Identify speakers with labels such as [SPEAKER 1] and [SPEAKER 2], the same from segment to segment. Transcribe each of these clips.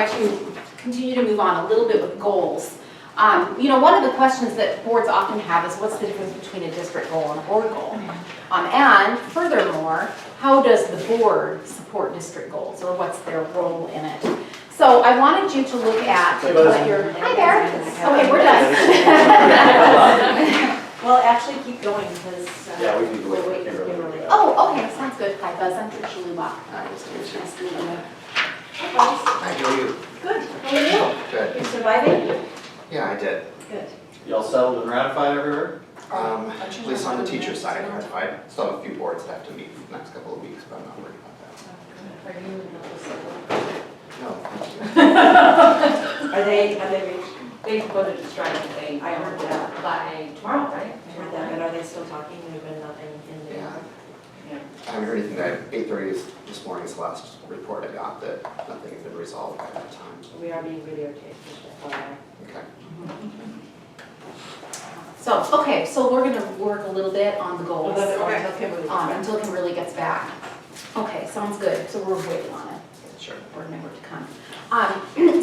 [SPEAKER 1] try to continue to move on a little bit with goals. You know, one of the questions that boards often have is what's the difference between a district goal and a board goal? And furthermore, how does the board support district goals, or what's their role in it? So I wanted you to look at what your, hi there. Okay, we're done.
[SPEAKER 2] Well, actually keep going because
[SPEAKER 3] Yeah, we need to wait for
[SPEAKER 2] we're waiting for
[SPEAKER 3] Kimberly.
[SPEAKER 2] Kimberly.
[SPEAKER 1] Oh, okay, sounds good. Hi, Buzz. I'm Tricia Lubach. Nice to meet you.
[SPEAKER 4] Hi, how are you?
[SPEAKER 2] Good, how are you?
[SPEAKER 4] Good.
[SPEAKER 2] You're surviving?
[SPEAKER 4] Yeah, I did.
[SPEAKER 2] Good.
[SPEAKER 3] Y'all settled and ratified everywhere?
[SPEAKER 4] At least on the teacher side, I still have a few boards that have to meet for the next couple of weeks, but I'm not worried about that.
[SPEAKER 5] Are you in
[SPEAKER 4] No, thank you.
[SPEAKER 2] Have they reached?
[SPEAKER 5] They voted to strike the thing.
[SPEAKER 2] I heard that.
[SPEAKER 5] By tomorrow, right?
[SPEAKER 2] I heard that, but are they still talking? There's been nothing in there.
[SPEAKER 4] Yeah. I haven't heard anything. 8:30 this morning is the last report I got that nothing had been resolved by that time.
[SPEAKER 2] We are being videotaped, just FYI.
[SPEAKER 4] Okay.
[SPEAKER 1] So, okay, so we're gonna work a little bit on the goals.
[SPEAKER 2] Until Kimberly.
[SPEAKER 1] Until Kimberly gets back. Okay, sounds good. So we're waiting on it.
[SPEAKER 4] Sure.
[SPEAKER 1] Board member to come.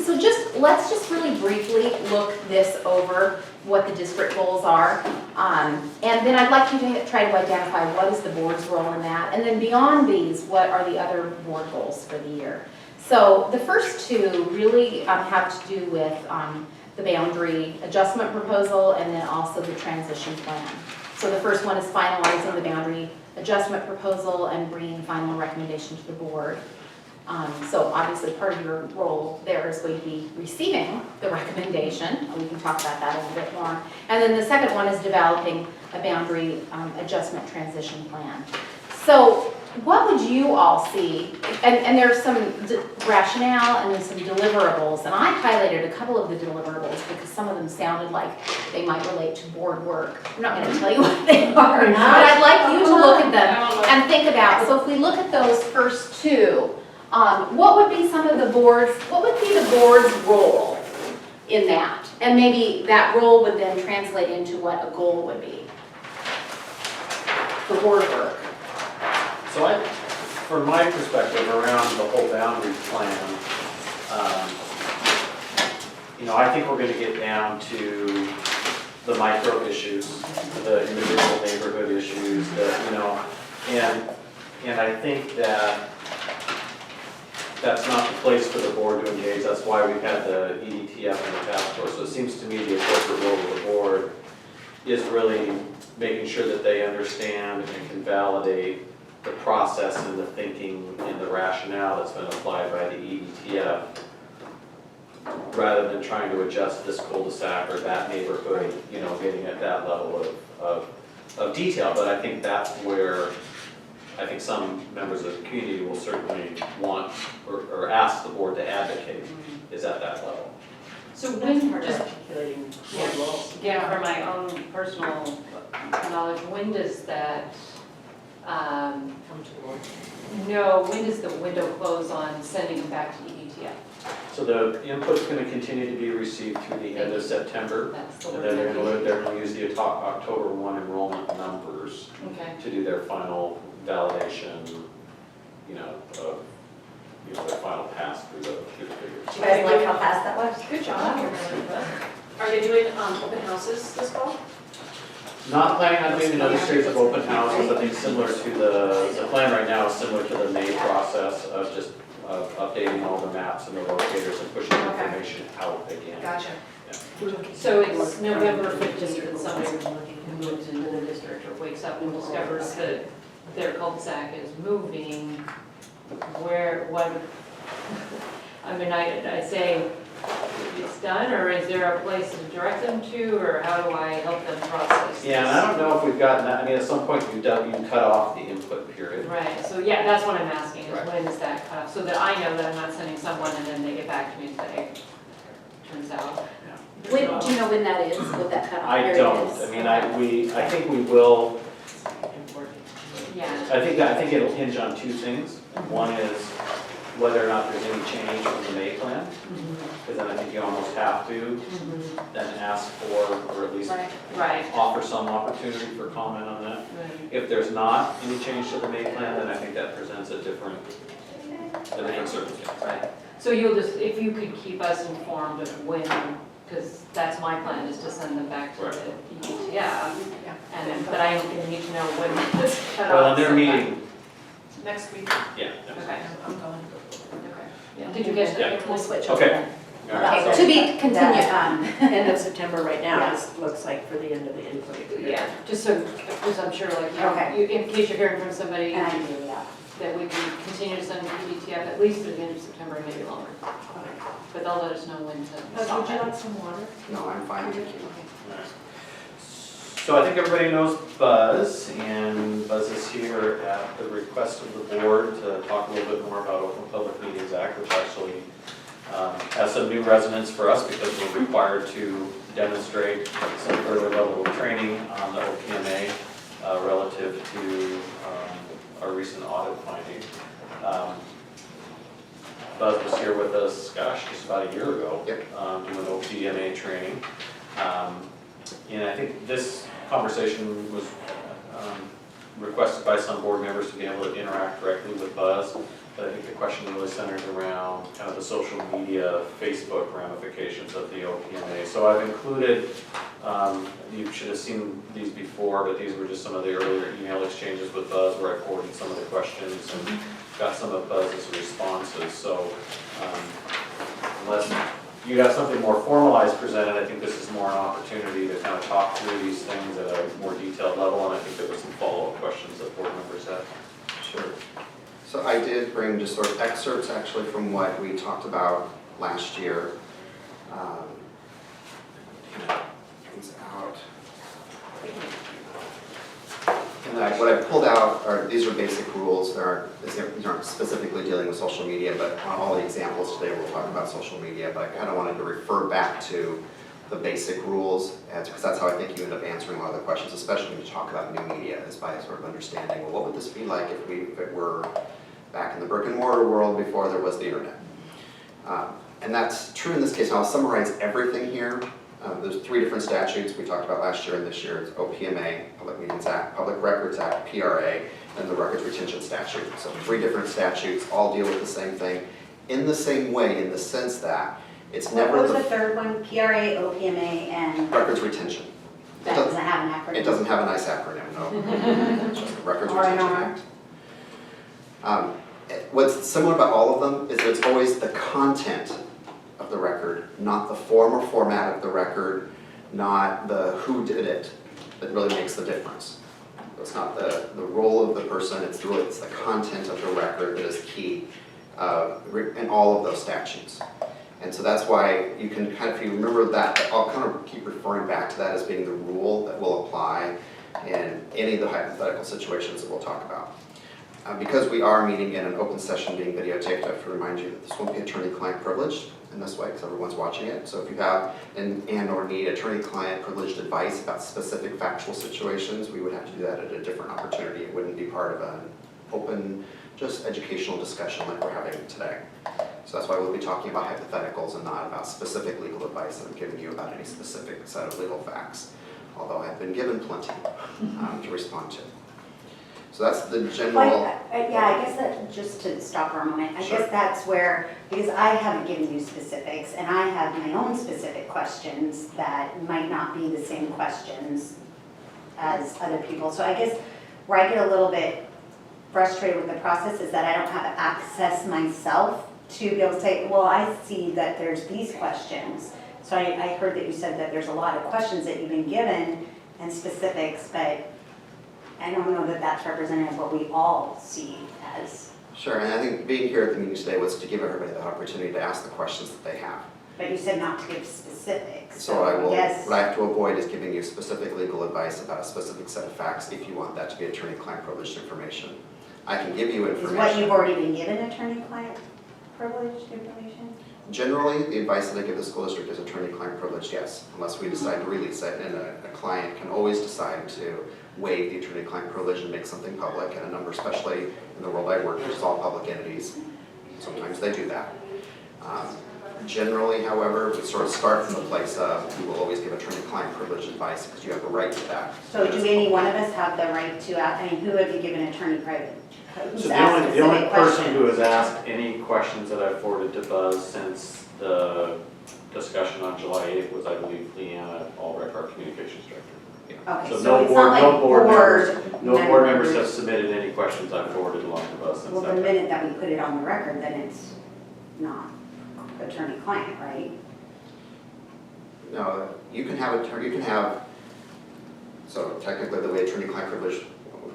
[SPEAKER 1] So let's just really briefly look this over, what the district goals are. And then I'd like you to try to identify what is the board's role in that. And then beyond these, what are the other board goals for the year? So the first two really have to do with the boundary adjustment proposal and then also the transition plan. So the first one is finalizing the boundary adjustment proposal and bringing final recommendation to the board. So obviously part of your role there is going to be receiving the recommendation. We can talk about that a little bit more. And then the second one is developing a boundary adjustment transition plan. So what would you all see? And there's some rationale and there's some deliverables. And I highlighted a couple of the deliverables because some of them sounded like they might relate to board work. I'm not going to tell you what they are, but I'd like you to look at them and think about. So if we look at those first two, what would be what would be the board's role in that? And maybe that role would then translate into what a goal would be. The board work.
[SPEAKER 3] So from my perspective around the whole boundary plan, you know, I think we're going to get down to the micro issues, the individual neighborhood issues, you know, and I think that that's not the place for the board to engage. That's why we've had the EDTF and the task force. So it seems to me the appropriate role of the board is really making sure that they understand and can validate the process and the thinking and the rationale that's been applied by the EDTF, rather than trying to adjust this cul-de-sac or that neighborhood, you know, getting at that level of detail. But I think that's where I think some members of the community will certainly want or ask the board to advocate, is at that level.
[SPEAKER 5] So
[SPEAKER 2] That's
[SPEAKER 5] when,
[SPEAKER 2] part of
[SPEAKER 5] just,
[SPEAKER 2] articulating
[SPEAKER 5] yeah,
[SPEAKER 2] board roles.
[SPEAKER 5] yeah, from my own personal knowledge, when does that,
[SPEAKER 2] Come to the board.
[SPEAKER 5] no, when does the window close on sending them back to EDTF?
[SPEAKER 3] So the input's going to continue to be received through the end of September,
[SPEAKER 5] That's the
[SPEAKER 3] and
[SPEAKER 5] word.
[SPEAKER 3] then they're going to use the October 1 enrollment numbers
[SPEAKER 5] Okay.
[SPEAKER 3] to do their final validation, you know, of, you know, their final pass through the figures.
[SPEAKER 2] Do you guys like how fast that was?
[SPEAKER 5] Good job.
[SPEAKER 6] Are they doing open houses this fall?
[SPEAKER 3] Not planning on doing another series of open houses. I think similar to the plan right now is similar to the May process of just updating all the maps and the locators and pushing the
[SPEAKER 6] Okay.
[SPEAKER 3] information out again.
[SPEAKER 6] Gotcha.
[SPEAKER 5] So it's November 15th and somebody who lives in the district or wakes up and discovers that their cul-de-sac is moving, I mean, I say it's done, or is there a place to direct them to, or how do I help them process this?
[SPEAKER 3] Yeah, and I don't know if we've gotten that. I mean, at some point you cut off the input period.
[SPEAKER 5] Right, so yeah, that's what I'm asking, is
[SPEAKER 3] Right.
[SPEAKER 5] when is that cut off, so that I know that I'm not sending someone and then they get back to me and say, turns out.
[SPEAKER 1] Do you know when that is, what that cutoff
[SPEAKER 3] I
[SPEAKER 1] period
[SPEAKER 3] don't.
[SPEAKER 1] is?
[SPEAKER 3] I mean, I think we will.
[SPEAKER 5] Yeah,
[SPEAKER 3] I think it'll hinge on two things. One is whether or not there's any change from the May plan, because then I think you almost have to then ask for, or at least
[SPEAKER 5] right,
[SPEAKER 3] offer some opportunity for comment on that.
[SPEAKER 5] right.
[SPEAKER 3] If there's not any change to the May plan, then I think that presents a different a different circumstance.
[SPEAKER 5] Right. So you'll just, if you could keep us informed of when, because that's my plan, is to send them back to
[SPEAKER 3] Right.
[SPEAKER 5] the PTF. And then, but I need to know when this cut off.
[SPEAKER 3] Well, and they're meeting,
[SPEAKER 6] Next week.
[SPEAKER 3] yeah.
[SPEAKER 5] Okay,
[SPEAKER 6] I'm going.
[SPEAKER 5] okay. Yeah. Did you catch
[SPEAKER 3] Yeah.
[SPEAKER 5] that?
[SPEAKER 2] We'll switch
[SPEAKER 3] Okay.
[SPEAKER 2] over.
[SPEAKER 3] All right,
[SPEAKER 1] Okay,
[SPEAKER 3] so-
[SPEAKER 1] to be continued.
[SPEAKER 2] End of September right now, it looks like for the end of the input.
[SPEAKER 5] Yeah, just so, because I'm sure like,
[SPEAKER 1] Okay.
[SPEAKER 5] in case you're hearing from somebody,
[SPEAKER 1] And I do, yeah.
[SPEAKER 5] that we can continue to send to PTF at least through the end of September, and maybe longer. But they'll let us know when to stop
[SPEAKER 2] Would you
[SPEAKER 5] that.
[SPEAKER 2] like some water?
[SPEAKER 4] No, I'm fine, thank you.
[SPEAKER 3] So I think everybody knows Buzz, and Buzz is here at the request of the board to talk a little bit more about Open Public Meetings Act, which actually has some new resonance for us because we're required to demonstrate some further level of training on the OPMA relative to our recent audit finding. Buzz was here with us, gosh, just about a year ago,
[SPEAKER 4] Yep.
[SPEAKER 3] doing OPMA training. And I think this conversation was requested by some board members to be able to interact directly with Buzz. But I think the question really centers around kind of the social media, Facebook ramifications of the OPMA. So I've included, you should have seen these before, but these were just some of the earlier email exchanges with Buzz where I forwarded some of the questions and got some of Buzz's responses. So unless you have something more formalized presented, I think this is more an opportunity to kind of talk through these things at a more detailed level, and I think there were some follow-up questions that board members had.
[SPEAKER 4] Sure. So I did bring just sort of excerpts actually from what we talked about last year. Things out. And what I pulled out are, these are basic rules. These aren't specifically dealing with social media, but on all the examples today we'll talk about social media, but I kind of wanted to refer back to the basic rules, because that's how I think you end up answering a lot of the questions, especially when you talk about new media, is by sort of understanding, well, what would this be like if it were back in the brick and mortar world before there was the internet. And that's true in this case. I'll summarize everything here. There's 3 different statutes we talked about last year and this year. It's OPMA, Public Meetings Act, Public Records Act, PRA, and the Records Retention Statute. So 3 different statutes all deal with the same thing in the same way, in the sense that it's never
[SPEAKER 7] What was the third one? PRA, OPMA, and
[SPEAKER 4] records retention.
[SPEAKER 7] that doesn't have an acronym?
[SPEAKER 4] It doesn't have a nice acronym, no. It's just the Records Retention Act. What's similar about all of them is that it's always the content of the record, not the form or format of the record, not the who did it, that really makes the difference. It's not the role of the person, it's the content of the record that is key in all of those statutes. And so that's why you can kind of, if you remember that, I'll kind of keep referring back to that as being the rule that will apply in any of the hypothetical situations that we'll talk about. Because we are meeting in an open session being videotaped, I have to remind you that this won't be attorney-client privileged in this way because everyone's watching it. So if you have and or need attorney-client privileged advice about specific factual situations, we would have to do that at a different opportunity. It wouldn't be part of an open, just educational discussion like we're having today. So that's why we'll be talking about hypotheticals and not about specific legal advice that I'm giving you about any specific set of legal facts, although I've been given plenty to respond to. So that's the general.
[SPEAKER 7] Yeah, I guess that, just to stop for a moment, I
[SPEAKER 4] Sure.
[SPEAKER 7] guess that's where, because I haven't given you specifics, and I have my own specific questions that might not be the same questions as other people. So I guess where I get a little bit frustrated with the process is that I don't have access myself to be able to say, well, I see that there's these questions. So I heard that you said that there's a lot of questions that you've been given and specifics, but I don't know that that's representative of what we all see as.
[SPEAKER 4] Sure, and I think being here at the meeting today was to give everybody the opportunity to ask the questions that they have.
[SPEAKER 7] But you said not to give specifics,
[SPEAKER 4] So I will,
[SPEAKER 7] yes.
[SPEAKER 4] what I have to avoid is giving you specific legal advice about a specific set of facts if you want that to be attorney-client privileged information. I can give you
[SPEAKER 7] Is
[SPEAKER 4] information.
[SPEAKER 7] what you've already been given attorney-client privileged information?
[SPEAKER 4] Generally, the advice that I give the school district is attorney-client privileged, yes, unless we decide to release it, and a client can always decide to waive the attorney-client privilege and make something public, and a number, especially in the world I work, which is all public entities, sometimes they do that. Generally, however, we sort of start from the place of, we will always give attorney-client privilege advice because you have a right to that.
[SPEAKER 7] So do any one of us have the right to, I mean, who have you given attorney
[SPEAKER 3] So the
[SPEAKER 7] asked
[SPEAKER 3] only
[SPEAKER 7] specific
[SPEAKER 3] person who
[SPEAKER 7] questions.
[SPEAKER 3] has asked any questions that I've forwarded to Buzz since the discussion on July 8th was, I believe, Leanna Albrecht, our communications director.
[SPEAKER 7] Okay,
[SPEAKER 3] So
[SPEAKER 7] so
[SPEAKER 3] no
[SPEAKER 7] it's
[SPEAKER 3] board,
[SPEAKER 7] not like
[SPEAKER 3] no board members,
[SPEAKER 7] board
[SPEAKER 3] no board members have submitted any questions I've forwarded along to Buzz since
[SPEAKER 7] Well,
[SPEAKER 3] that.
[SPEAKER 7] the minute that we put it on the record, then it's not attorney-client, right?
[SPEAKER 4] No, you can have, so technically the way attorney-client privilege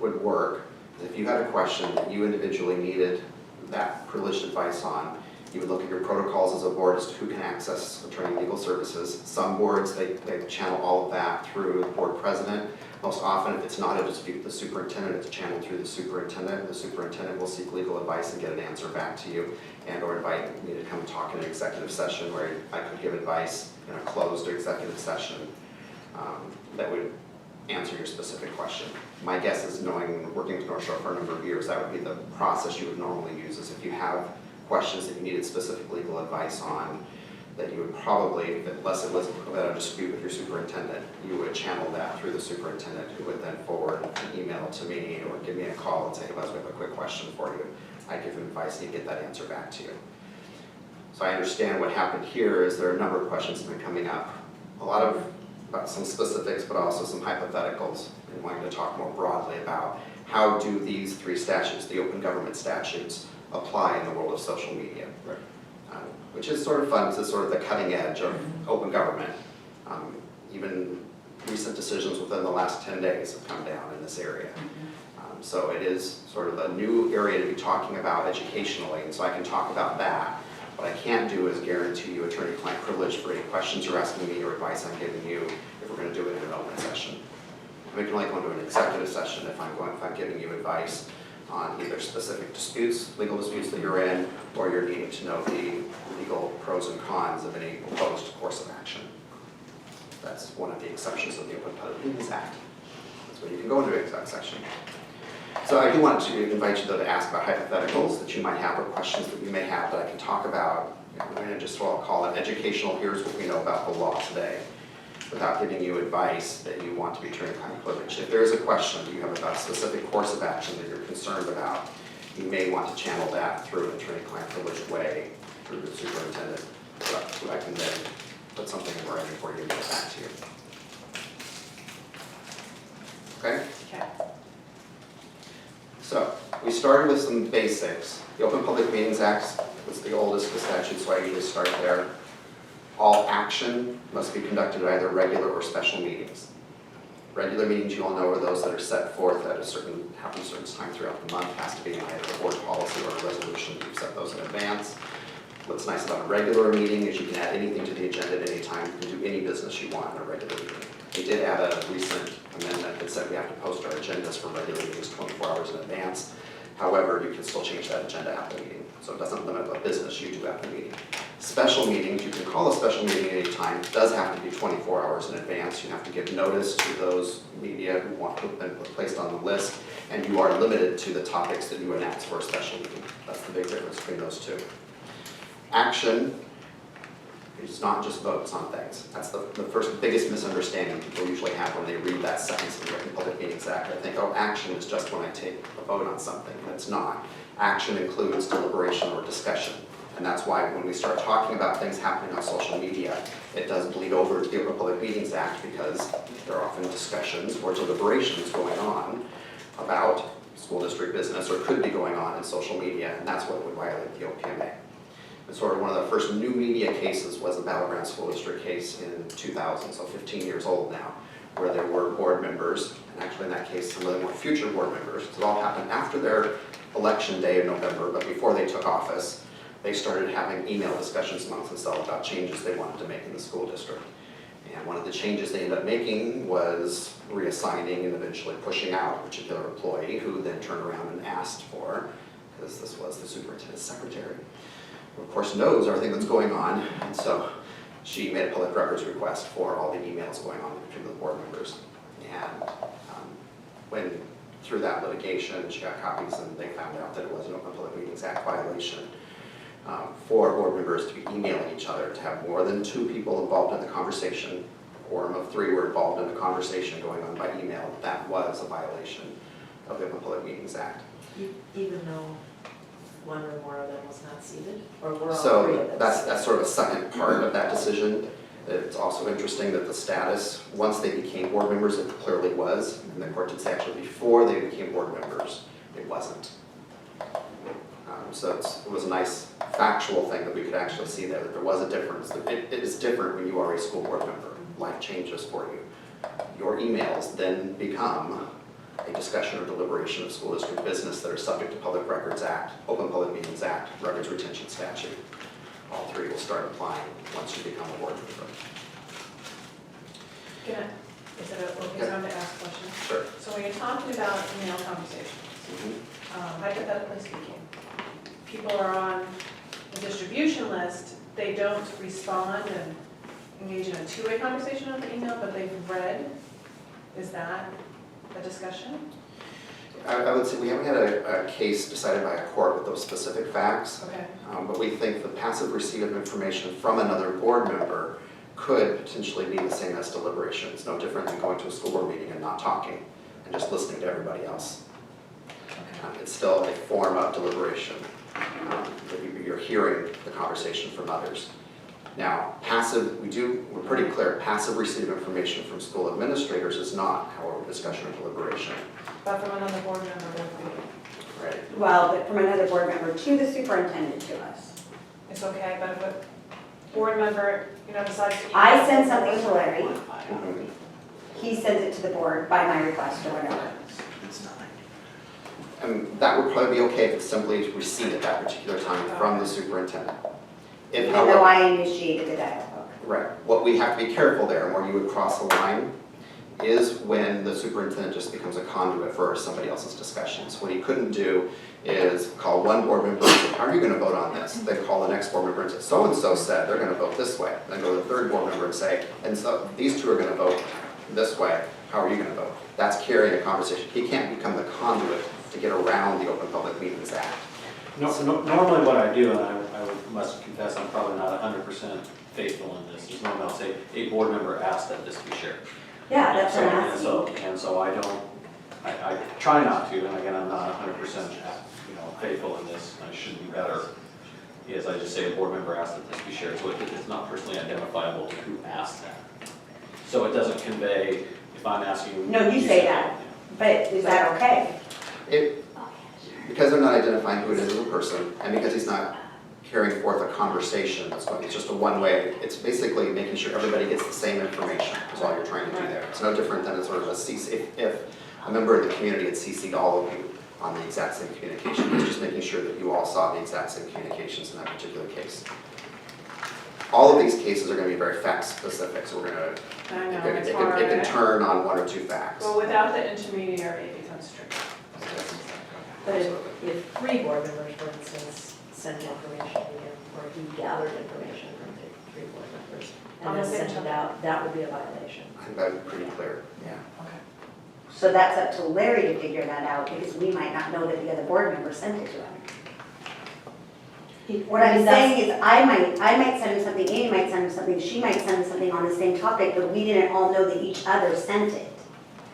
[SPEAKER 4] would work is if you had a question that you individually needed that privileged advice on, you would look at your protocols as a board as to who can access attorney legal services. Some boards, they channel all of that through the board president. Most often, if it's not a dispute with the superintendent, it's channeled through the superintendent. The superintendent will seek legal advice and get an answer back to you, and or invite me to come talk in an executive session where I could give advice in a closed executive session that would answer your specific question. My guess is, knowing, working with North Shore for a number of years, that would be the process you would normally use, is if you have questions that you needed specific legal advice on, that you would probably, unless it was a dispute with your superintendent, you would channel that through the superintendent, who would then forward an email to me or give me a call and say, hey, Buzz, we have a quick question for you. I give him advice and he'd get that answer back to you. So I understand what happened here is there are a number of questions that have been coming up. A lot of, about some specifics, but also some hypotheticals, and wanting to talk more broadly about how do these three statutes, the open government statutes, apply in the world of social media.
[SPEAKER 3] Right.
[SPEAKER 4] Which is sort of fun, it's sort of the cutting edge of open government. Even recent decisions within the last 10 days have come down in this area. So it is sort of a new area to be talking about educationally, and so I can talk about that. What I can't do is guarantee you attorney-client privilege for any questions you're asking me or advice I'm giving you if we're going to do it in an open session. We can only go into an executive session if I'm giving you advice on either specific disputes, legal disputes that you're in, or you're needing to know the legal pros and cons of any proposed course of action. That's one of the exceptions of the Open Public Meetings Act. That's where you can go into an exec session. So I do want to invite you, though, to ask about hypotheticals that you might have or questions that you may have that I can talk about. I'm going to just, I'll call it educational, here's what we know about the law today, without giving you advice that you want to be attorney-client privileged. If there is a question that you have about a specific course of action that you're concerned about, you may want to channel that through an attorney-client privileged way through the superintendent, so I can then put something in writing for you and get back to you. Okay?
[SPEAKER 7] Okay.
[SPEAKER 4] So, we started with some basics. The Open Public Meetings Act was the oldest of the statutes, so I usually start there. All action must be conducted at either regular or special meetings. Regular meetings, you all know, are those that are set forth at happen a certain time throughout the month, has to be in either a board policy or a resolution. You've set those in advance. What's nice about a regular meeting is you can add anything to the agenda at any time. You can do any business you want in a regular meeting. We did add a recent amendment that said we have to post our agendas for regular meetings 24 hours in advance. However, you can still change that agenda at the meeting, so it doesn't limit what business you do at the meeting. Special meetings, you can call a special meeting at any time. It does have to be 24 hours in advance. You have to give notice to those media who want to be placed on the list, and you are limited to the topics that you announce for a special meeting. That's the big difference between those two. Action is not just votes on things. That's the first biggest misunderstanding people usually have when they read that sentence in the Open Public Meetings Act. They think, oh, action is just when I take a vote on something, and it's not. Action includes deliberation or discussion. And that's why when we start talking about things happening on social media, it does bleed over to the Open Public Meetings Act, because there are often discussions or deliberations going on about school district business, or could be going on in social media, and that's what would violate the OPMA. And sort of one of the first new media cases was the Battleground School District case in 2000, so 15 years old now, where there were board members, and actually in that case some of them were future board members. It all happened after their election day in November, but before they took office. They started having email discussions amongst themselves about changes they wanted to make in the school district. And one of the changes they ended up making was reassigning and eventually pushing out a particular employee, who then turned around and asked for, because this was the superintendent's secretary, who of course knows everything that's going on, and so she made a public records request for all the emails going on between the board members. And when through that litigation, she got copies, and they found out that it was an Open Public Meetings Act violation. For board members to be emailing each other, to have more than 2 people involved in the conversation, a quorum of 3 were involved in the conversation going on by email, that was a violation of the Open Public Meetings Act.
[SPEAKER 2] Even though one or more of them was not seated, or were all three of
[SPEAKER 4] So
[SPEAKER 2] them?
[SPEAKER 4] that's sort of a second part of that decision. It's also interesting that the status, once they became board members, it clearly was, and the court did say actually before they became board members, it wasn't. So it was a nice factual thing that we could actually see that there was a difference. It is different when you are a school board member. Life changes for you. Your emails then become a discussion or deliberation of school district business that are subject to Public Records Act, Open Public Meetings Act, Records Retention Statute. All three will start applying once you become a board member.
[SPEAKER 6] Is it okay time to ask questions?
[SPEAKER 4] Sure.
[SPEAKER 6] So when you're talking about email conversations, hypothetically speaking, people are on the distribution list, they don't respond and engage in a two-way conversation on the email, but they've read, is that a discussion?
[SPEAKER 4] I would say we haven't had a case decided by a court with those specific facts,
[SPEAKER 6] Okay.
[SPEAKER 4] but we think the passive receipt of information from another board member could potentially be the same as deliberation. It's no different than going to a school board meeting and not talking and just listening to everybody else. It's still a form of deliberation. You're hearing the conversation from others. Now, we're pretty clear, passive receipt of information from school administrators is not, however, discussion or deliberation.
[SPEAKER 6] But from another board member would be,
[SPEAKER 4] Right.
[SPEAKER 7] Well, but from another board member to the superintendent to us.
[SPEAKER 6] it's okay, but if a board member, decides to.
[SPEAKER 7] I send something to Larry,
[SPEAKER 4] Mhm.
[SPEAKER 7] he sends it to the board by my request or whatever.
[SPEAKER 4] And that would probably be okay if it's simply receipt at that particular time from the superintendent. If,
[SPEAKER 7] Even
[SPEAKER 4] however,
[SPEAKER 7] though I initiated the dialogue.
[SPEAKER 4] right, what we have to be careful there, and where you would cross the line, is when the superintendent just becomes a conduit for somebody else's discussions. What he couldn't do is call one board member and say, how are you gonna vote on this? Then call the next board member and say, so-and-so said they're gonna vote this way. Then go to the third board member and say, and so these two are gonna vote this way, how are you gonna vote? That's carrying a conversation. He can't become the conduit to get around the Open Public Meetings Act.
[SPEAKER 3] Normally what I do, and I must confess, I'm probably not 100% faithful in this, is normally I'll say, a board member asked that this be shared.
[SPEAKER 7] Yeah, that's what I'm
[SPEAKER 3] And
[SPEAKER 7] asking.
[SPEAKER 3] so I don't, I try not to, and again, I'm not 100% faithful in this, I should be better. Is I just say a board member asked that this be shared, so it's not personally identifiable to who asked that. So it doesn't convey, if I'm asking you.
[SPEAKER 7] No, you say that, but is that okay?
[SPEAKER 4] Because they're not identifying who it is as a person, and because he's not carrying forth a conversation, it's just a one-way, it's basically making sure everybody gets the same information, is all you're trying to do there. It's no different than a sort of a CC, if a member of the community had CC'd all of you on the exact same communication, it's just making sure that you all saw the exact same communications in that particular case. All of these cases are going to be very fact-specific, so we're going to,
[SPEAKER 6] I know,
[SPEAKER 4] it
[SPEAKER 6] it's hard.
[SPEAKER 4] can turn on one or two facts.
[SPEAKER 6] But without the intermediary, it becomes tricky.
[SPEAKER 2] But if three board members, for instance, sent information to him, or he gathered information from the three board members,
[SPEAKER 6] On
[SPEAKER 2] and
[SPEAKER 6] the
[SPEAKER 2] then
[SPEAKER 6] same
[SPEAKER 2] sent it
[SPEAKER 6] topic.
[SPEAKER 2] out, that would be a violation.
[SPEAKER 4] I think that would be pretty clear, yeah.
[SPEAKER 7] So that's up to Larry to figure that out, because we might not know that the other board member sent it to him. What I'm saying is, I might send him something, Amy might send him something, she might send him something on the same topic, but we didn't all know that each other sent it.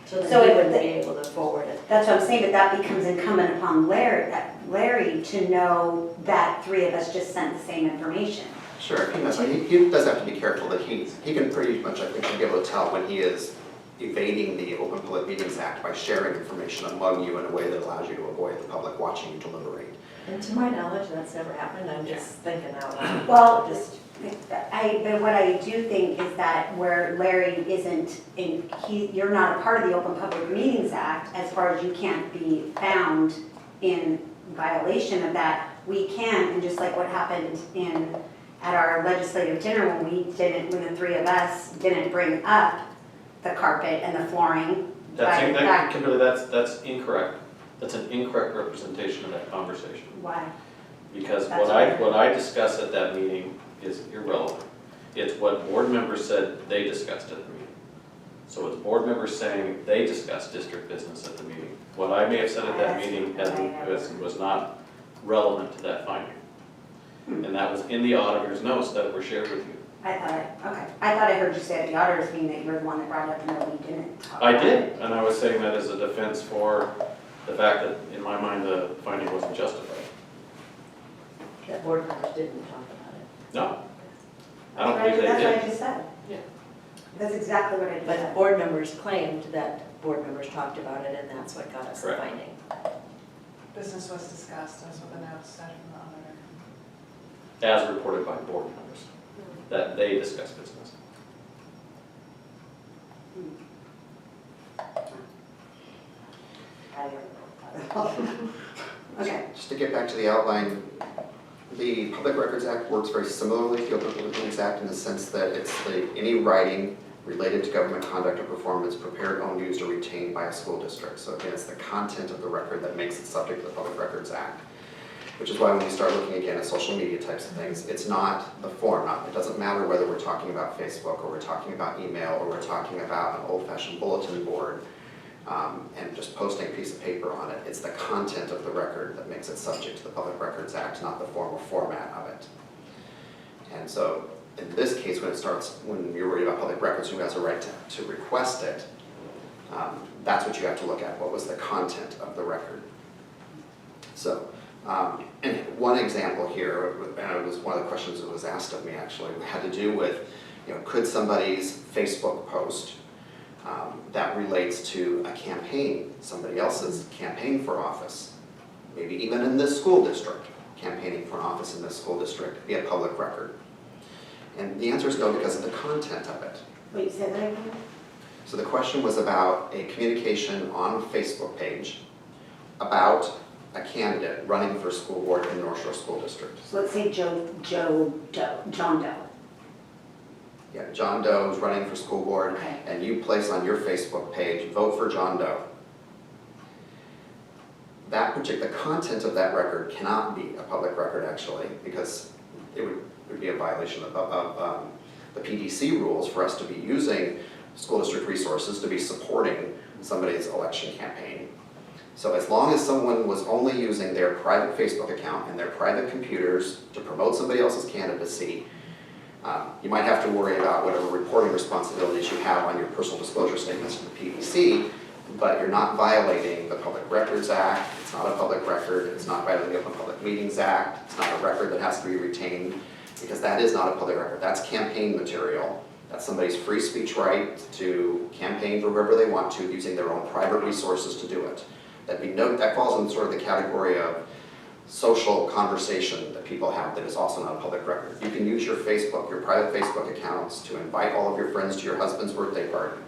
[SPEAKER 2] So
[SPEAKER 7] So
[SPEAKER 2] then he
[SPEAKER 7] if
[SPEAKER 2] wouldn't
[SPEAKER 7] the-
[SPEAKER 2] be able to forward it.
[SPEAKER 7] That's what I'm saying, but that becomes incumbent upon Larry to know that three of us just sent the same information.
[SPEAKER 4] Sure, he does have to be careful that he can pretty much, I think, be able to tell when he is evading the Open Public Meetings Act by sharing information among you in a way that allows you to avoid the public watching you deliberate.
[SPEAKER 2] And to my knowledge, that's never happened, I'm just thinking out loud.
[SPEAKER 7] Well,
[SPEAKER 2] Just,
[SPEAKER 7] but what I do think is that where Larry isn't, you're not a part of the Open Public Meetings Act, as far as you can't be found in violation of that, we can, and just like what happened at our legislative dinner when the three of us didn't bring up the carpet and the flooring.
[SPEAKER 3] Kimberly, that's incorrect. That's an incorrect representation of that conversation.
[SPEAKER 7] Why?
[SPEAKER 3] Because
[SPEAKER 7] That's
[SPEAKER 3] what I discussed at that meeting is irrelevant. It's what board members said they discussed at the meeting. So it's board members saying they discussed district business at the meeting. What I may have said at that meeting was not relevant to that finding. And that was in the auditor's notes that were shared with you.
[SPEAKER 7] I thought I heard you say at the auditors meeting that you were the one that brought it up and that we didn't talk
[SPEAKER 3] I
[SPEAKER 7] about
[SPEAKER 3] did,
[SPEAKER 7] it.
[SPEAKER 3] and I was saying that as a defense for the fact that, in my mind, the finding wasn't justified.
[SPEAKER 2] That board members didn't talk about it.
[SPEAKER 3] No, I don't believe they
[SPEAKER 7] That's what I
[SPEAKER 3] did.
[SPEAKER 7] just said.
[SPEAKER 5] Yeah.
[SPEAKER 7] That's exactly what I just
[SPEAKER 2] But
[SPEAKER 7] said.
[SPEAKER 2] board members claimed that board members talked about it, and that's what got us the
[SPEAKER 3] Correct.
[SPEAKER 2] finding.
[SPEAKER 6] Business was discussed, as with the notes said from the auditor.
[SPEAKER 3] As reported by board members, that they discussed business.
[SPEAKER 7] Okay,
[SPEAKER 4] Just to get back to the outline, the Public Records Act works very similarly to the Open Public Meetings Act in the sense that it's any writing related to government conduct or performance prepared, owned, used, or retained by a school district. So again, it's the content of the record that makes it subject to the Public Records Act. Which is why when we start looking again at social media types of things, it's not the form. It doesn't matter whether we're talking about Facebook, or we're talking about email, or we're talking about an old-fashioned bulletin board, and just posting a piece of paper on it. It's the content of the record that makes it subject to the Public Records Act, not the form or format of it. And so, in this case, when you're worried about public records, who has a right to request it, that's what you have to look at. What was the content of the record? So, and one example here, and it was one of the questions that was asked of me actually, had to do with, could somebody's Facebook post that relates to a campaign, somebody else's campaign for office, maybe even in this school district, campaigning for an office in this school district, be a public record? And the answer is no, because of the content of it.
[SPEAKER 7] wait, say that again?
[SPEAKER 4] So the question was about a communication on a Facebook page about a candidate running for school board in North Shore School District.
[SPEAKER 7] So let's say John Doe.
[SPEAKER 4] Yeah, John Doe is running for school board,
[SPEAKER 7] Okay.
[SPEAKER 4] and you place on your Facebook page, vote for John Doe. The content of that record cannot be a public record actually, because it would be a violation of the PDC rules for us to be using school district resources to be supporting somebody's election campaign. So as long as someone was only using their private Facebook account and their private computers to promote somebody else's candidacy, you might have to worry about whatever reporting responsibilities you have on your personal disclosure statements to the PDC, but you're not violating the Public Records Act. It's not a public record. It's not violating the Open Public Meetings Act. It's not a record that has to be retained, because that is not a public record. That's campaign material. That's somebody's free speech right to campaign for whoever they want to, using their own private resources to do it. That falls in sort of the category of social conversation that people have that is also not a public record. You can use your private Facebook accounts to invite all of your friends to your husband's birthday party.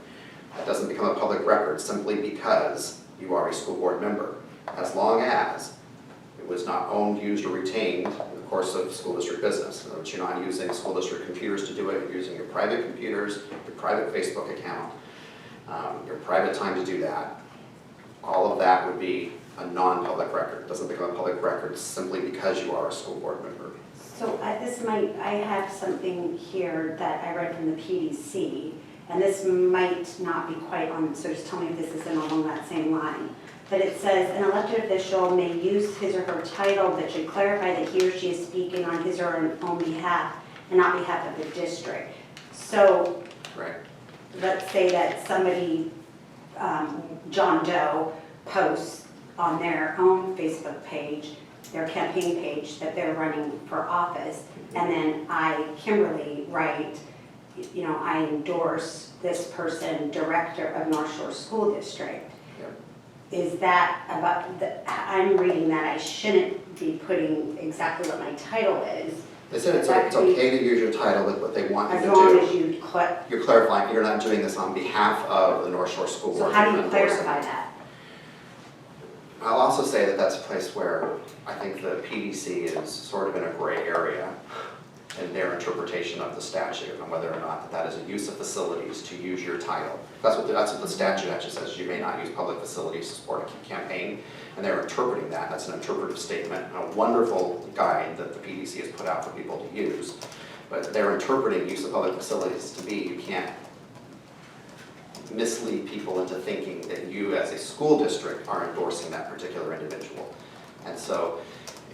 [SPEAKER 4] That doesn't become a public record simply because you are a school board member, as long as it was not owned, used, or retained in the course of school district business. In other words, you're not using school district computers to do it, you're using your private computers, your private Facebook account, your private time to do that. All of that would be a non-public record. It doesn't become a public record simply because you are a school board member.
[SPEAKER 7] So I have something here that I read from the PDC, and this might not be quite on, so just tell me if this isn't along that same line. But it says, an elected official may use his or her title that should clarify that he or she is speaking on his or her own behalf and not behalf of the district. So
[SPEAKER 4] Right.
[SPEAKER 7] let's say that somebody, John Doe, posts on their own Facebook page, their campaign page, that they're running for office, and then I, Kimberly, write, I endorse this person, director of North Shore School District.
[SPEAKER 4] Yep.
[SPEAKER 7] Is that I'm reading that I shouldn't be putting exactly what my title is,
[SPEAKER 4] They said it's okay to use your title with what they want you
[SPEAKER 7] as
[SPEAKER 4] to
[SPEAKER 7] long
[SPEAKER 4] do.
[SPEAKER 7] as you,
[SPEAKER 4] You're clarifying, you're not doing this on behalf of the North Shore School Board.
[SPEAKER 7] so how do
[SPEAKER 4] You're
[SPEAKER 7] you
[SPEAKER 4] endorsing.
[SPEAKER 7] clarify that?
[SPEAKER 4] I'll also say that that's a place where I think the PDC is sort of in a gray area in their interpretation of the statute and whether or not that is a use of facilities to use your title. That's what the statute actually says. You may not use public facilities to support a campaign, and they're interpreting that. That's an interpretive statement, and a wonderful guide that the PDC has put out for people to use. But they're interpreting use of public facilities to be, you can't mislead people into thinking that you as a school district are endorsing that particular individual. And so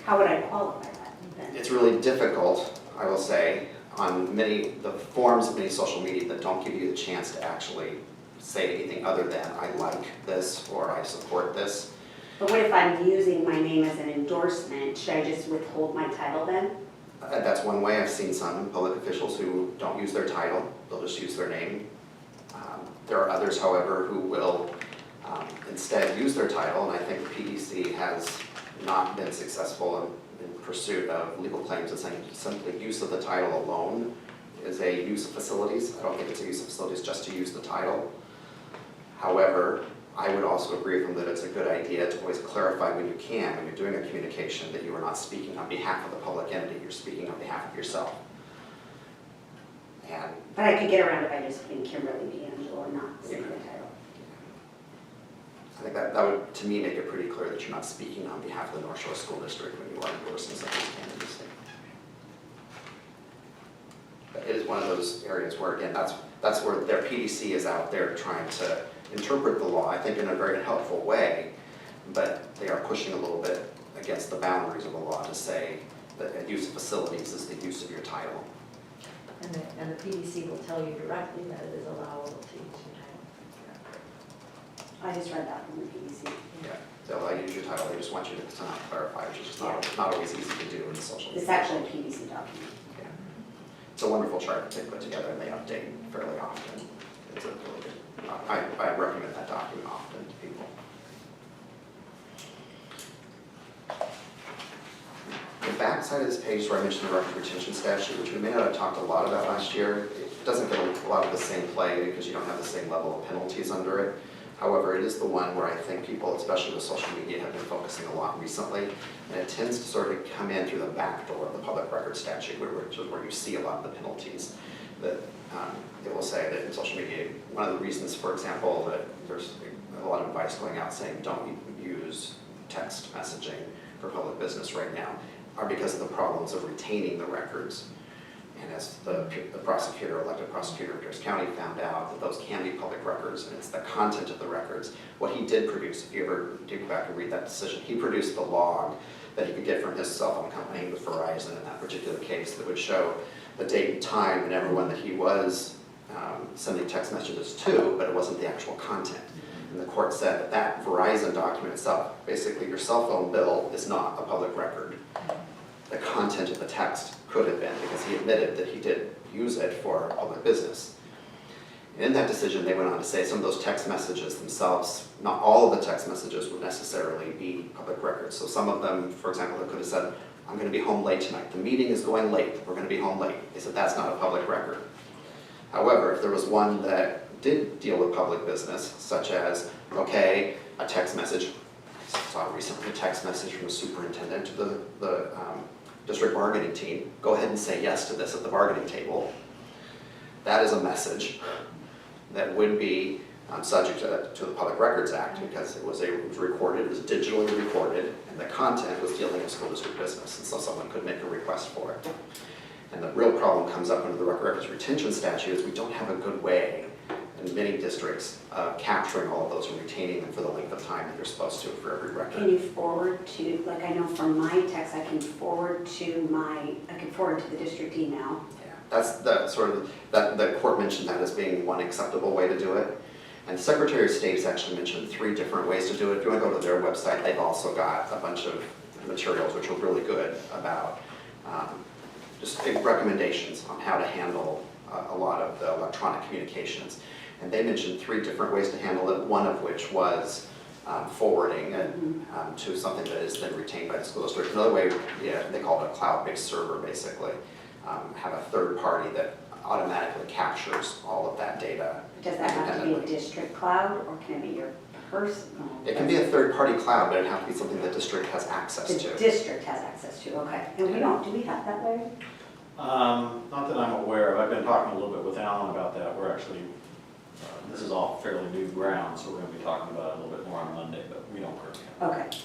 [SPEAKER 7] How would I qualify that then?
[SPEAKER 4] it's really difficult, I will say, on the forms of many social media that don't give you the chance to actually say anything other than I like this or I support this.
[SPEAKER 7] But what if I'm using my name as an endorsement? Should I just withhold my title then?
[SPEAKER 4] That's one way. I've seen some public officials who don't use their title, they'll just use their name. There are others, however, who will instead use their title, and I think PDC has not been successful in pursuit of legal claims. It's saying simply use of the title alone is a use of facilities. I don't think it's a use of facilities just to use the title. However, I would also agree with them that it's a good idea to always clarify when you can, when you're doing a communication, that you are not speaking on behalf of the public entity, you're speaking on behalf of yourself. And
[SPEAKER 7] But I could get around it by just putting Kimberly D'Angelo and not saying the title.
[SPEAKER 4] I think that would, to me, make it pretty clear that you're not speaking on behalf of the North Shore School District when you are endorsing somebody's candidacy. But it is one of those areas where, again, that's where their PDC is out there trying to interpret the law, I think in a very helpful way, but they are pushing a little bit against the boundaries of the law to say that use of facilities is the use of your title.
[SPEAKER 2] And the PDC will tell you directly that it is allowable to use your title.
[SPEAKER 7] I just read that from the PDC.
[SPEAKER 4] Yeah, they'll allow you to use your title, they just want you to not clarify, which is just not always easy to do in the social media.
[SPEAKER 7] It's actually a PDC document.
[SPEAKER 4] Yeah. It's a wonderful chart that they put together and they update fairly often. It's a really good, I recommend that document often to people. The back side of this page is where I mentioned the record retention statute, which we may not have talked a lot about last year. It doesn't get a lot of the same play because you don't have the same level of penalties under it. However, it is the one where I think people, especially with social media, have been focusing a lot recently. And it tends to sort of come in through the back door of the public record statute, which is where you see a lot of the penalties. That it will say that in social media, one of the reasons, for example, that there's a lot of advice going out saying don't use text messaging for public business right now, are because of the problems of retaining the records. And as the prosecutor, elected prosecutor in Pierce County found out that those can be public records and it's the content of the records. What he did produce, if you ever do go back and read that decision, he produced the log that he could get from his cell phone company with Verizon in that particular case that would show the date and time and everyone that he was sending text messages to, but it wasn't the actual content. And the court said that that Verizon document itself, basically your cell phone bill is not a public record. The content of the text could have been, because he admitted that he did use it for public business. And in that decision, they went on to say some of those text messages themselves, not all of the text messages would necessarily be public records. So some of them, for example, they could have said, I'm going to be home late tonight. The meeting is going late. We're going to be home late. They said that's not a public record. However, if there was one that did deal with public business, such as, okay, a text message, I saw recently a text message from a superintendent to the district bargaining team, go ahead and say yes to this at the bargaining table. That is a message that would be subject to the Public Records Act because it was recorded, it was digitally recorded, and the content was dealing with school district business, and so someone could make a request for it. And the real problem comes up under the records retention statute is we don't have a good way in many districts of capturing all of those and retaining them for the length of time that you're supposed to for every record.
[SPEAKER 7] Can you forward to, like I know from my text, I can forward to the district email.
[SPEAKER 4] Yeah, that's the sort of, the court mentioned that as being one acceptable way to do it. And the Secretary of State's actually mentioned 3 different ways to do it. If you want to go to their website, they've also got a bunch of materials which are really good about just big recommendations on how to handle a lot of the electronic communications. And they mentioned 3 different ways to handle it, one of which was forwarding it to something that is then retained by the school district. Another way, yeah, they call it a cloud-based server, basically. Have a third party that automatically captures all of that data.
[SPEAKER 7] Does that have to be a district cloud or can it be your personal?
[SPEAKER 4] It can be a third-party cloud, but it'd have to be something the district has access
[SPEAKER 7] The
[SPEAKER 4] to.
[SPEAKER 7] district has access to, okay. And do we have that, Larry?
[SPEAKER 3] Not that I'm aware of. I've been talking a little bit with Alan about that. We're actually, this is all fairly new ground, so we're going to be talking about it a little bit more on Monday, but we don't currently have it.
[SPEAKER 7] Okay.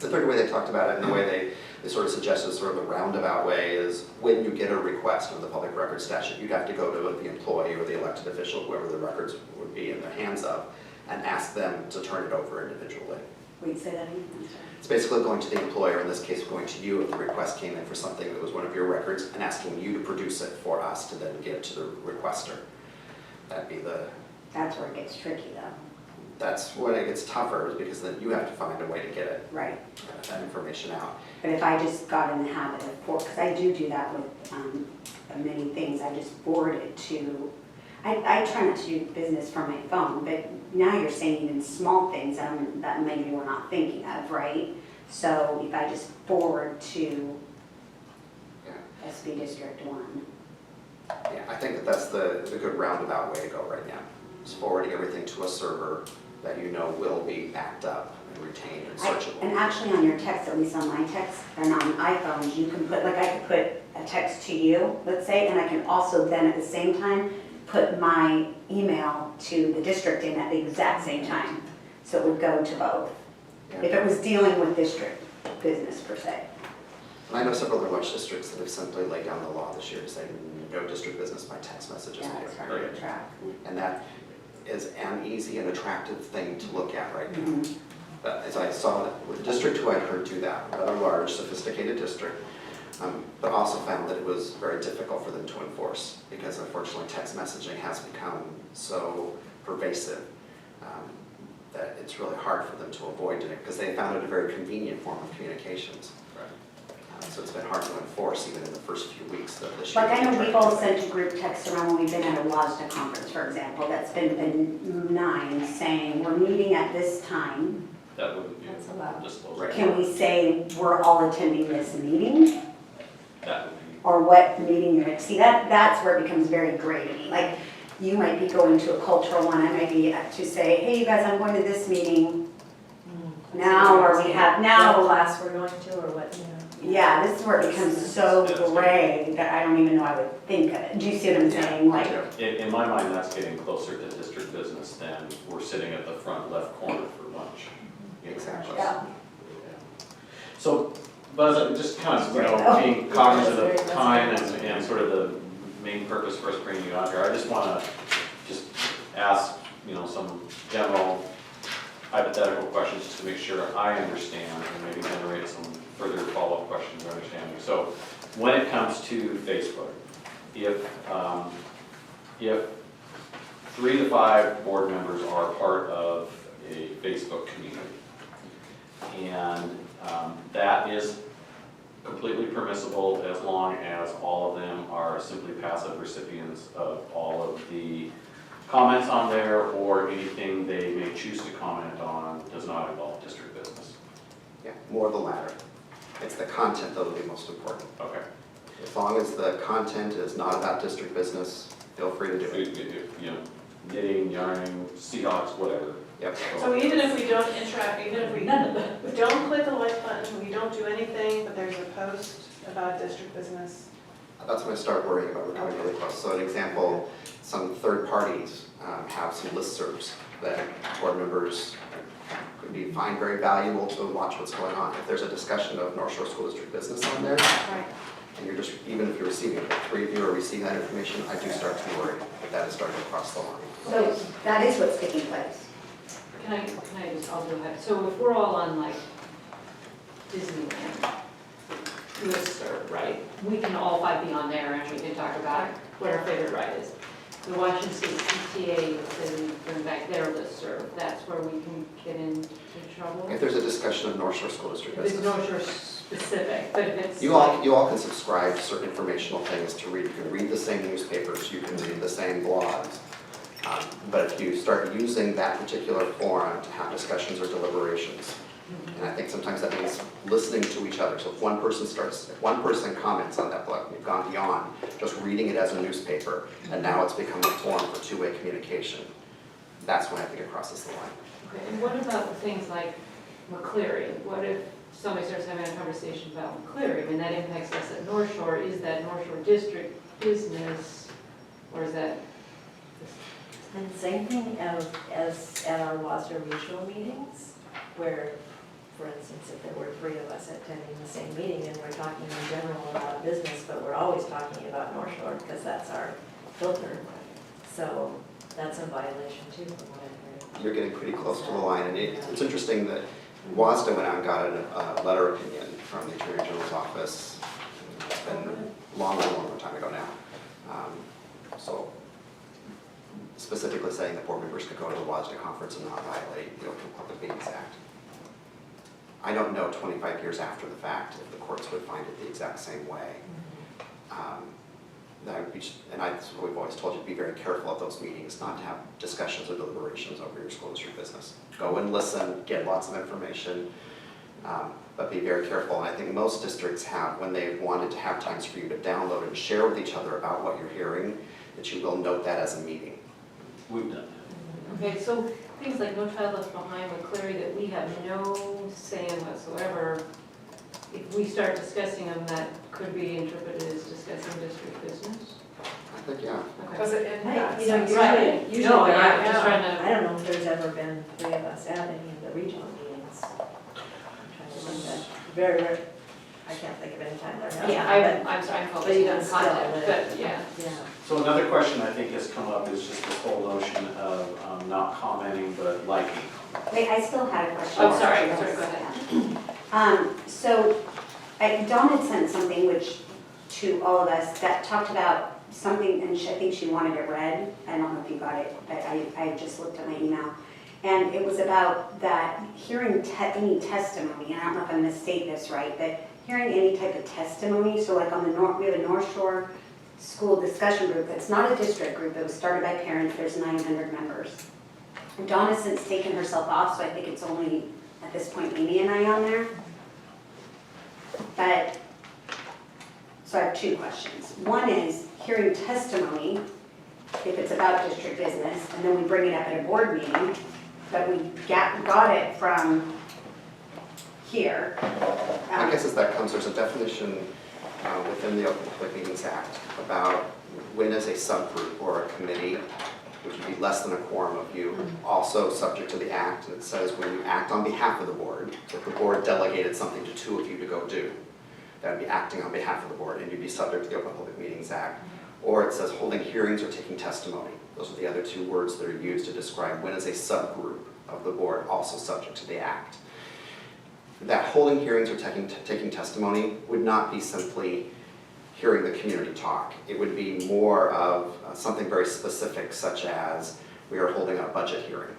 [SPEAKER 4] The third way they talked about it, and the way they sort of suggested sort of the roundabout way, is when you get a request under the public records statute, you'd have to go to the employee or the elected official, whoever the records would be in their hands of, and ask them to turn it over individually.
[SPEAKER 7] Wait, say that again. I'm sorry.
[SPEAKER 4] It's basically going to the employer, in this case going to you if the request came in for something that was one of your records, and asking you to produce it for us to then give to the requester. That'd be the...
[SPEAKER 7] That's where it gets tricky though.
[SPEAKER 4] that's when it gets tougher, is because then you have to find a way to get
[SPEAKER 7] Right.
[SPEAKER 4] that information out.
[SPEAKER 7] But if I just got in the habit of, because I do that with many things, I just forward it to, I try not to do business from my phone, but now you're saying even small things that maybe we're not thinking of, right? So if I just forward to
[SPEAKER 4] Yeah.
[SPEAKER 7] SB District 1.
[SPEAKER 4] Yeah, I think that that's the good roundabout way to go right now, is forwarding everything to a server that you know will be backed up and retained and searchable.
[SPEAKER 7] And actually on your text, at least on my text, and on iPhones, you can put, like I could put a text to you, let's say, and I can also then at the same time put my email to the district in at the exact same time. So it would go to both, if it was dealing with district business per se.
[SPEAKER 4] And I know several other large districts that have simply laid down the law this year to say no district business by text messages.
[SPEAKER 7] Yeah, it's hard to track.
[SPEAKER 4] And that is an easy and attractive thing to look at right now.
[SPEAKER 7] Mhm.
[SPEAKER 4] But as I saw that with the district who I'd heard do that, rather large, sophisticated district, but also found that it was very difficult for them to enforce because unfortunately text messaging has become so pervasive that it's really hard for them to avoid doing it because they found it a very convenient form of communications. So it's been hard to enforce even in the first few weeks of this year.
[SPEAKER 7] Like I know we've all sent group texts around when we've been at a WASDA conference, for example, that's been benign, saying we're meeting at this time.
[SPEAKER 3] That wouldn't be
[SPEAKER 2] That's allowed.
[SPEAKER 3] disclosed.
[SPEAKER 4] Right.
[SPEAKER 7] Can we say we're all attending this meeting?
[SPEAKER 3] That would be,
[SPEAKER 7] Or what meeting you're at? See, that's where it becomes very gray to me. Like, you might be going to a cultural one, I might be to say, hey, you guys, I'm going to this meeting now, or we have
[SPEAKER 2] What
[SPEAKER 7] now.
[SPEAKER 2] class we're going to, or what, you know.
[SPEAKER 7] Yeah, this is where it becomes so gray that I don't even know I would think of it. Do you see what I'm saying? Like,
[SPEAKER 3] in my mind, that's getting closer to district business than we're sitting at the front left corner for lunch.
[SPEAKER 4] Exactly.
[SPEAKER 7] yeah.
[SPEAKER 3] So, Buzz, just kind of, being cognizant of time and sort of the main purpose for us bringing you out here, I just want to just ask, some general hypothetical questions just to make sure I understand and maybe generate some further follow-up questions or understanding. So, when it comes to Facebook, if 3 to 5 board members are part of a Facebook community, and that is completely permissible as long as all of them are simply passive recipients of all of the comments on there, or anything they may choose to comment on does not involve district business.
[SPEAKER 4] Yeah, more the latter. It's the content that will be most important.
[SPEAKER 3] Okay.
[SPEAKER 4] As long as the content is not about district business, feel free to do it.
[SPEAKER 3] Knitting, yarning, Seahawks, whatever.
[SPEAKER 4] Yep.
[SPEAKER 6] So even if we don't interact, even if we
[SPEAKER 2] None of them.
[SPEAKER 6] don't click the like button, we don't do anything, but there's a post about district business.
[SPEAKER 4] That's when I start worrying about we're coming really close. So an example, some third parties have some listservs that board members could be find very valuable to watch what's going on. If there's a discussion of North Shore School District business on there,
[SPEAKER 6] Right.
[SPEAKER 4] and you're just, even if you're receiving, if 3 of you are receiving that information, I do start to worry that is starting to cross the line.
[SPEAKER 7] So that is what's taking place.
[SPEAKER 5] Can I just, I'll do that. So if we're all on like Disneyland listserv, right? We can all 5 be on there and we can talk about what our favorite ride is. The Washington State CTA is in back their listserv. That's where we can get into trouble.
[SPEAKER 4] If there's a discussion of North Shore School District
[SPEAKER 5] If it's
[SPEAKER 4] business.
[SPEAKER 5] North Shore specific, but if it's.
[SPEAKER 4] You all can subscribe to certain informational things to read. You can read the same newspapers, you can read the same blogs. But if you start using that particular forum to have discussions or deliberations, and I think sometimes that means listening to each other. So if one person comments on that blog, we've gone beyond just reading it as a newspaper, and now it's become a forum for two-way communication. That's when I think it crosses the line.
[SPEAKER 5] Okay, and what about the things like McCleary? What if somebody starts having a conversation about McCleary, and that impacts us at North Shore? Is that North Shore district business, or is that?
[SPEAKER 2] And same thing as at our WASDA regional meetings, where, for instance, if there were 3 of us attending the same meeting and we're talking in general about business, but we're always talking about North Shore because that's our filter. So that's a violation too, from what I've heard.
[SPEAKER 4] You're getting pretty close to the line, and it's interesting that WASDA went out and got a letter opinion from the Attorney General's office. It's been a long time ago now. So specifically saying that board members could go to the WASDA conference and not violate the Open Public Meetings Act. I don't know 25 years after the fact if the courts would find it the exact same way. That would be, and that's what we've always told you, to be very careful at those meetings, not to have discussions or deliberations over your school district business. Go and listen, get lots of information, but be very careful. And I think most districts have, when they've wanted to have times for you to download and share with each other about what you're hearing, that you will note that as a meeting.
[SPEAKER 3] We've done that.
[SPEAKER 5] Okay, so things like No Child Left Behind were clearly that we have no say in whatsoever. If we start discussing them, that could be interpreted as discussing district business.
[SPEAKER 4] I think, yeah.
[SPEAKER 5] Okay.
[SPEAKER 6] Does it in
[SPEAKER 2] Hey,
[SPEAKER 6] that
[SPEAKER 2] you know,
[SPEAKER 6] sense?
[SPEAKER 5] Right.
[SPEAKER 2] usually,
[SPEAKER 5] No,
[SPEAKER 2] there
[SPEAKER 5] yeah,
[SPEAKER 2] are-
[SPEAKER 5] just trying to.
[SPEAKER 2] I don't know if there's ever been three of us at any of the regional meetings. I'm trying to think that, very rare, I can't think of any time there has
[SPEAKER 5] Yeah,
[SPEAKER 2] been,
[SPEAKER 5] I'm sorry, I'm
[SPEAKER 2] but
[SPEAKER 5] focusing
[SPEAKER 2] even
[SPEAKER 5] on
[SPEAKER 2] still,
[SPEAKER 5] content, but yeah.
[SPEAKER 2] yeah.
[SPEAKER 3] So another question I think has come up is just this whole notion of not commenting but liking.
[SPEAKER 7] Wait, I still had a question.
[SPEAKER 5] Oh, sorry, go ahead.
[SPEAKER 7] So, Dawn had sent something which, to all of us, that talked about something, and I think she wanted it read. I don't know if you got it, but I just looked at my email. And it was about that hearing any testimony, and I don't know if I'm gonna state this right, but hearing any type of testimony, so like on the North, we have a North Shore School Discussion Group, that's not a district group, it was started by parents, there's 900 members. Dawn has since taken herself off, so I think it's only, at this point, Amy and I on there. But, so I have two questions. One is hearing testimony, if it's about district business, and then we bring it up at a board meeting, but we got it from here.
[SPEAKER 4] I guess as that comes, there's a definition within the Open Public Meetings Act about when is a subgroup or a committee, which would be less than a quorum of you, also subject to the act. And it says when you act on behalf of the board, so if the board delegated something to two of you to go do, that would be acting on behalf of the board, and you'd be subject to the Open Public Meetings Act. Or it says holding hearings or taking testimony. Those are the other two words that are used to describe when is a subgroup of the board also subject to the act. That holding hearings or taking testimony would not be simply hearing the community talk. It would be more of something very specific, such as we are holding a budget hearing.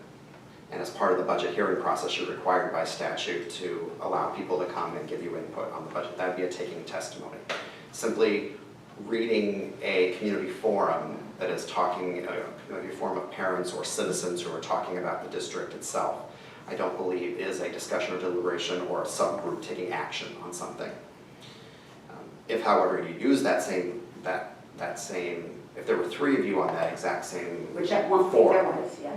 [SPEAKER 4] And as part of the budget hearing process, you're required by statute to allow people to come and give you input on the budget. That would be a taking testimony. Simply reading a community forum that is talking, a community forum of parents or citizens who are talking about the district itself, I don't believe is a discussion or deliberation or a subgroup taking action on something. If, however, you use that same, if there were three of you on that exact same
[SPEAKER 7] Which at one point there
[SPEAKER 4] forum,
[SPEAKER 7] was, yeah,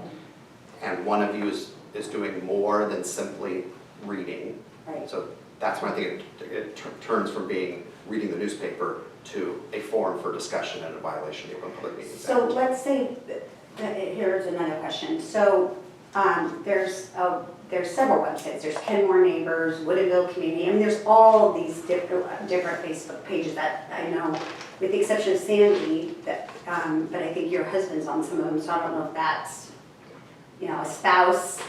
[SPEAKER 4] and one of you is doing more than simply reading,
[SPEAKER 7] right.
[SPEAKER 4] so that's when I think it turns from being reading the newspaper to a forum for discussion and a violation of the Open Public Meetings Act.
[SPEAKER 7] So let's say, here's another question. So there's several websites. There's Kenmore Neighbors, Woodinville Community. I mean, there's all these different Facebook pages that I know, with the exception of Sandy, that, but I think your husband's on some of them, so I don't know if that's, you know, a spouse.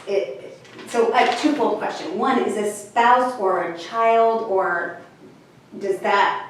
[SPEAKER 7] So a twofold question. One, is a spouse or a child, or does that,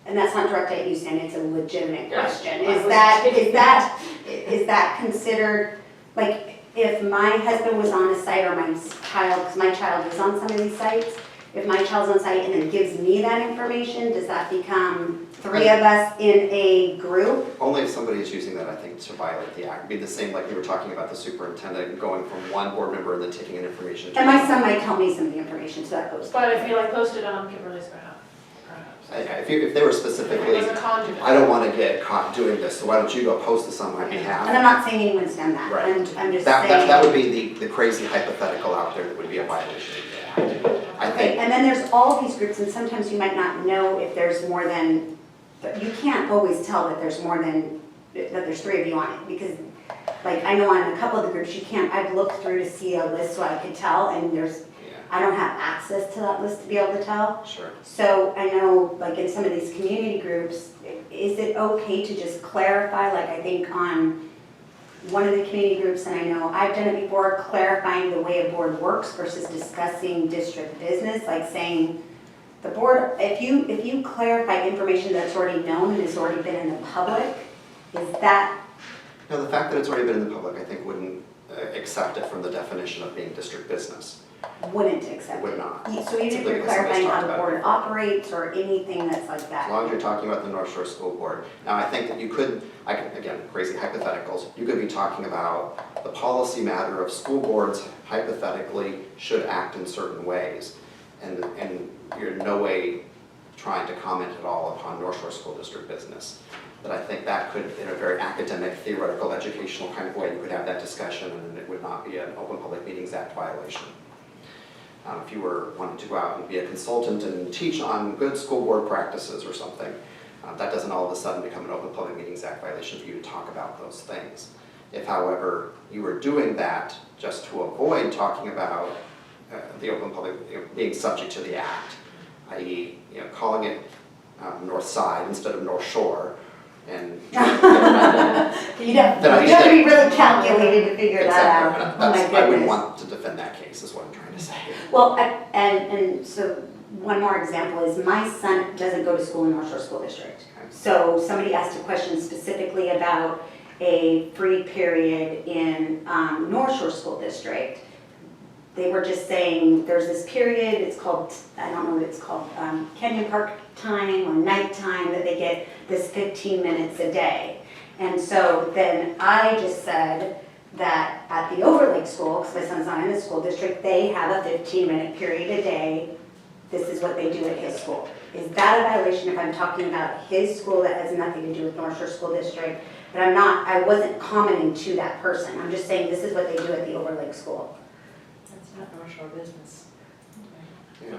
[SPEAKER 7] and that's not directed at you, Sandy, it's a legitimate question. Is that considered, like, if my husband was on a site or my child, because my child is on some of these sites, if my child's on site and then gives me that information, does that become three of us in a group?
[SPEAKER 4] Only if somebody is using that, I think, to violate the act. It'd be the same like you were talking about the superintendent going from one board member and then taking in information.
[SPEAKER 7] And my son might tell me some of the information, so that goes.
[SPEAKER 6] But if you like posted on Kimberly's behalf, perhaps.
[SPEAKER 4] If they were
[SPEAKER 6] It
[SPEAKER 4] specifically,
[SPEAKER 6] was a conduit.
[SPEAKER 4] I don't want to get caught doing this, so why don't you go post this on my behalf?
[SPEAKER 7] And I'm not saying anyone's done that.
[SPEAKER 4] Right.
[SPEAKER 7] I'm just
[SPEAKER 4] That would
[SPEAKER 7] saying.
[SPEAKER 4] be the crazy hypothetical out there that would be a violation of the act. I
[SPEAKER 7] Okay,
[SPEAKER 4] think,
[SPEAKER 7] and then there's all these groups, and sometimes you might not know if there's more than, but you can't always tell that there's more than, that there's three of you on it, because, like, I know on a couple of the groups, you can't, I've looked through to see a list so I could tell, and there's,
[SPEAKER 4] yeah,
[SPEAKER 7] I don't have access to that list to be able to tell.
[SPEAKER 4] sure.
[SPEAKER 7] So I know, like, in some of these community groups, is it okay to just clarify, like, I think on one of the community groups, and I know I've done it before, clarifying the way a board works versus discussing district business, like saying, the board, if you clarify information that's already known and has already been in the public, is that
[SPEAKER 4] Now, the fact that it's already been in the public, I think wouldn't accept it from the definition of being district business.
[SPEAKER 7] Wouldn't
[SPEAKER 4] It
[SPEAKER 7] accept
[SPEAKER 4] would
[SPEAKER 7] it.
[SPEAKER 4] not.
[SPEAKER 7] So even if
[SPEAKER 4] Simply
[SPEAKER 7] you're
[SPEAKER 4] because somebody's
[SPEAKER 7] clarifying how
[SPEAKER 4] talked
[SPEAKER 7] the
[SPEAKER 4] about it
[SPEAKER 7] board
[SPEAKER 4] before.
[SPEAKER 7] operates or anything that's like
[SPEAKER 4] As
[SPEAKER 7] that.
[SPEAKER 4] long as you're talking about the North Shore School Board. Now, I think that you could, again, crazy hypotheticals, you could be talking about the policy matter of school boards hypothetically should act in certain ways. And you're in no way trying to comment at all upon North Shore School District business. But I think that could, in a very academic, theoretical, educational kind of way, you could have that discussion and it would not be an Open Public Meetings Act violation. If you were wanting to go out and be a consultant and teach on good school board practices or something, that doesn't all of a sudden become an Open Public Meetings Act violation for you to talk about those things. If, however, you were doing that just to avoid talking about the Open Public, being subject to the Act, i.e., calling it North Side instead of North Shore, and
[SPEAKER 7] You'd have to be really calculated to figure that out.
[SPEAKER 4] exactly,
[SPEAKER 7] Oh my
[SPEAKER 4] I wouldn't
[SPEAKER 7] goodness.
[SPEAKER 4] want to defend that case, is what I'm trying to say.
[SPEAKER 7] Well, and so one more example is my son doesn't go to school in North Shore School District. So somebody asked a question specifically about a free period in North Shore School District. They were just saying, there's this period, it's called, I don't know what it's called, Kenyon Park time or night time, that they get this 15 minutes a day. And so then I just said that at the Overlake School, because my son's not in the school district, they have a 15-minute period a day. This is what they do at his school. Is that a violation if I'm talking about his school that has nothing to do with North Shore School District? But I wasn't commenting to that person. I'm just saying this is what they do at the Overlake School.
[SPEAKER 2] That's not North Shore business.
[SPEAKER 4] Yeah.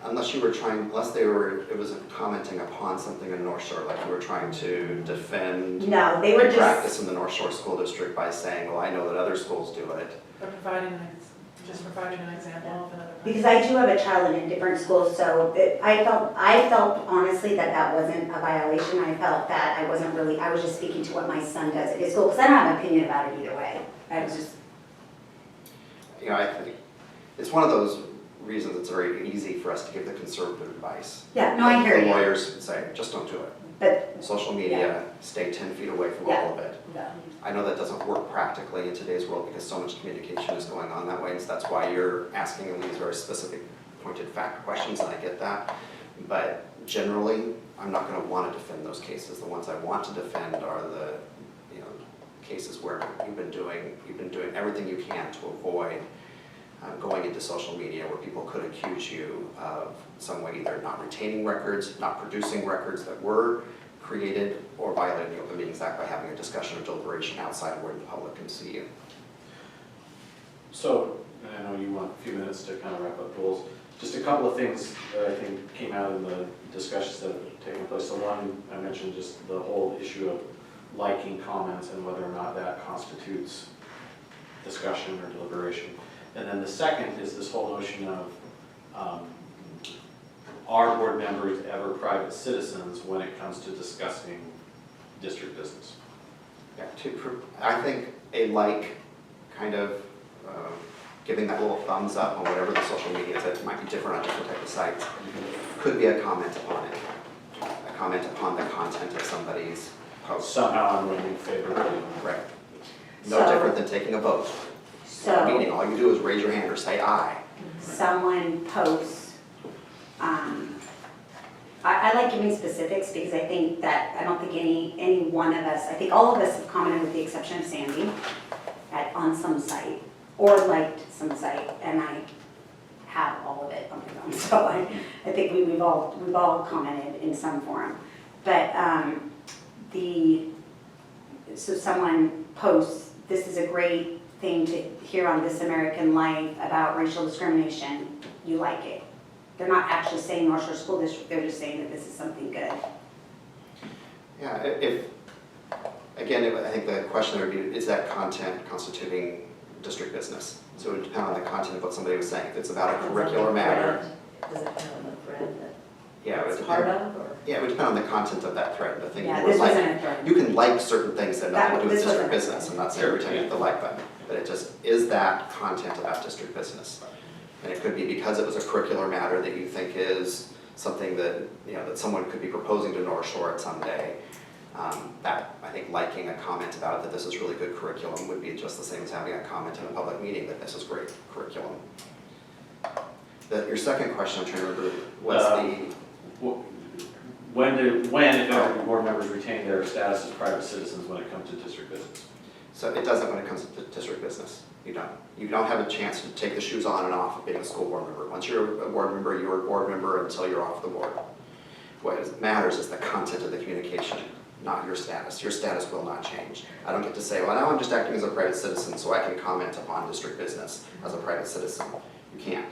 [SPEAKER 4] Unless it was commenting upon something in North Shore, like you were trying to defend
[SPEAKER 7] No, they were
[SPEAKER 4] the
[SPEAKER 7] just,
[SPEAKER 4] practice in the North Shore School District by saying, well, I know that other schools do it.
[SPEAKER 6] Or providing an example of another.
[SPEAKER 7] because I do have a child in a different school, so I felt honestly that wasn't a violation. I felt that I was just speaking to what my son does at his school, because I don't have an opinion about it either way. I was just,
[SPEAKER 4] I think it's one of those reasons it's very easy for us to give the conservative advice.
[SPEAKER 7] yeah, no, I hear
[SPEAKER 4] The
[SPEAKER 7] you.
[SPEAKER 4] lawyers say, just don't do it.
[SPEAKER 7] But,
[SPEAKER 4] Social media, stay 10 feet away from all of it.
[SPEAKER 7] yeah.
[SPEAKER 4] I know that doesn't work practically in today's world because so much communication is going on that way, and so that's why you're asking them these very specific, pointed fact questions, and I get that. But generally, I'm not going to want to defend those cases. The ones I want to defend are the cases where you've been doing everything you can to avoid going into social media where people could accuse you of some way either not retaining records, not producing records that were created, or violating the Open Meetings Act by having a discussion or deliberation outside where the public can see you.
[SPEAKER 3] So, I know you want a few minutes to kind of wrap up goals. Just a couple of things that I think came out in the discussions that have taken place. So one, I mentioned just the whole issue of liking comments and whether or not that constitutes discussion or deliberation. And then the second is this whole notion of are board members ever private citizens when it comes to discussing district business?
[SPEAKER 4] Yeah, I think a like, kind of giving that little thumbs up on whatever the social media is, it might be different on different type of sites, could be a comment upon it. A comment upon the content of somebody's post.
[SPEAKER 3] Somehow I'm running in favor of it.
[SPEAKER 4] Right. No
[SPEAKER 7] So-
[SPEAKER 4] different than taking a vote.
[SPEAKER 7] So,
[SPEAKER 4] Meeting, all you do is raise your hand or say aye.
[SPEAKER 7] someone posts, I like giving specifics because I think that, I don't think any one of us, I think all of us have commented with the exception of Sandy on some site, or liked some site, and I have all of it on my phone, so I think we've all commented in some form. But so someone posts, this is a great thing to hear on This American Life about racial discrimination, you like it. They're not actually saying North Shore School District, they're just saying that this is something good.
[SPEAKER 4] Yeah, I think the question would be, is that content constituting district business? So it would depend on the content of what somebody was saying. If it's about a curricular matter,
[SPEAKER 2] Does it depend on the thread
[SPEAKER 4] yeah, it would
[SPEAKER 2] that's part
[SPEAKER 4] depend.
[SPEAKER 2] of, or?
[SPEAKER 4] Yeah, it would depend on the content of that thread. The thing
[SPEAKER 7] Yeah,
[SPEAKER 4] you would
[SPEAKER 7] this
[SPEAKER 4] like,
[SPEAKER 7] wasn't a thread.
[SPEAKER 4] you can like certain things that have nothing to do with
[SPEAKER 7] This wasn't
[SPEAKER 4] district
[SPEAKER 7] a
[SPEAKER 4] business.
[SPEAKER 7] thread.
[SPEAKER 4] I'm not saying every time you hit the like button, but it just, is that content about district business? And it could be because it was a curricular matter that you think is something that, that someone could be proposing to North Shore at some day. That, I think liking a comment about it that this is really good curriculum would be just the same as having a comment in a public meeting that this is great curriculum. Your second question, I'm trying to remember, was
[SPEAKER 3] When, if ever, do board members retain their status as private citizens when it comes to district business?
[SPEAKER 4] so it doesn't when it comes to district business. You don't. You don't have a chance to take the shoes on and off of being a school board member. Once you're a board member, you're a board member until you're off the board. What matters is the content of the communication, not your status. Your status will not change. I don't get to say, well, now I'm just acting as a private citizen so I can comment upon district business as a private citizen. You can't.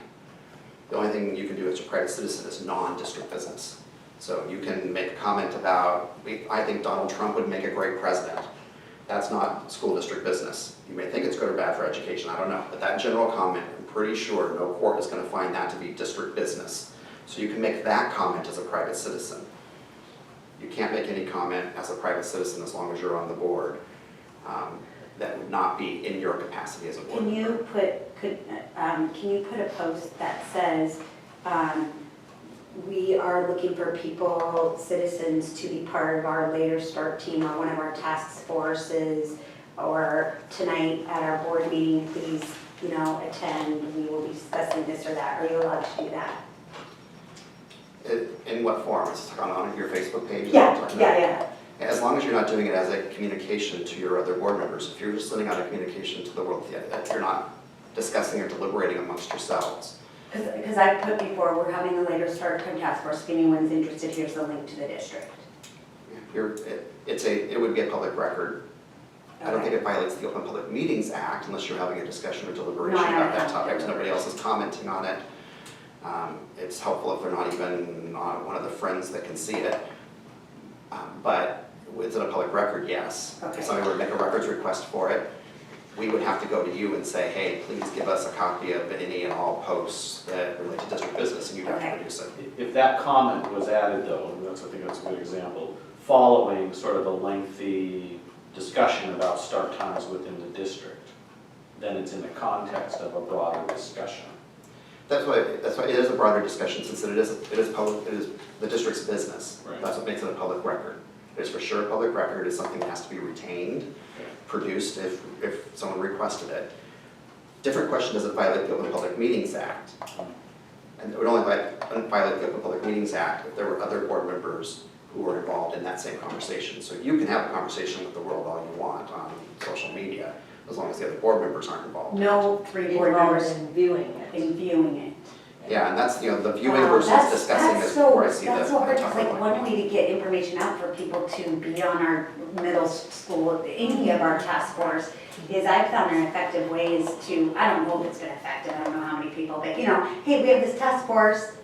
[SPEAKER 4] The only thing you can do as a private citizen is non-district business. So you can make a comment about, I think Donald Trump would make a great president. That's not school district business. You may think it's good or bad for education, I don't know. But that general comment, I'm pretty sure no court is going to find that to be district business. So you can make that comment as a private citizen. You can't make any comment as a private citizen as long as you're on the board. That would not be in your capacity as a board
[SPEAKER 7] Can
[SPEAKER 4] member.
[SPEAKER 7] can you put a post that says, we are looking for people, citizens, to be part of our later start team or one of our task forces, or tonight at our board meeting, please, attend, we will be discussing this or that. Are you allowed to do that?
[SPEAKER 4] In what form? Is it on your Facebook page?
[SPEAKER 7] Yeah.
[SPEAKER 4] As long as you're not doing it as a communication to your other board members. If you're just sending out a communication to the world, that you're not discussing or deliberating amongst yourselves.
[SPEAKER 7] Because I put before, we're having a later start time task force, if anyone's interested, here's the link to the district.
[SPEAKER 4] It would be a public record. I don't think it violates the Open Public Meetings Act unless you're having a discussion or deliberation
[SPEAKER 7] No, I
[SPEAKER 4] about that
[SPEAKER 7] understand.
[SPEAKER 4] topic, and nobody else is commenting on it. It's helpful if they're not even one of the friends that can see it. But is it a public record? Yes.
[SPEAKER 7] Okay.
[SPEAKER 4] If somebody were to make a records request for it, we would have to go to you and say, hey, please give us a copy of any and all posts that relate to district business, and you'd have to
[SPEAKER 7] Okay.
[SPEAKER 4] produce it.
[SPEAKER 3] If that comment was added though, and I think that's a good example, following sort of a lengthy discussion about start times within the district, then it's in the context of a broader discussion.
[SPEAKER 4] That's why it is a broader discussion, since it is public, it is the district's business.
[SPEAKER 3] Right.
[SPEAKER 4] That's what makes it a public record. It is for sure a public record. It is something that has to be retained, produced if someone requested it. Different question, does it violate the Open Public Meetings Act? And it would only violate the Open Public Meetings Act if there were other board members who were involved in that same conversation. So you can have a conversation with the world all you want on social media, as long as the other board members aren't involved.
[SPEAKER 7] No three board
[SPEAKER 2] Involved
[SPEAKER 7] members
[SPEAKER 2] in viewing it.
[SPEAKER 7] in viewing it.
[SPEAKER 4] Yeah, and that's, the viewing
[SPEAKER 7] Wow,
[SPEAKER 4] versus
[SPEAKER 7] that's-
[SPEAKER 4] discussing
[SPEAKER 7] that's
[SPEAKER 4] is
[SPEAKER 7] so-
[SPEAKER 4] where I see the
[SPEAKER 7] That's so hard,
[SPEAKER 4] tougher
[SPEAKER 7] because like
[SPEAKER 4] one.
[SPEAKER 7] one way to get information out for people to be on our middle school, any of our task force, is I've found an effective ways to, I don't know if it's been effective, I don't know how many people, but hey, we have this task force,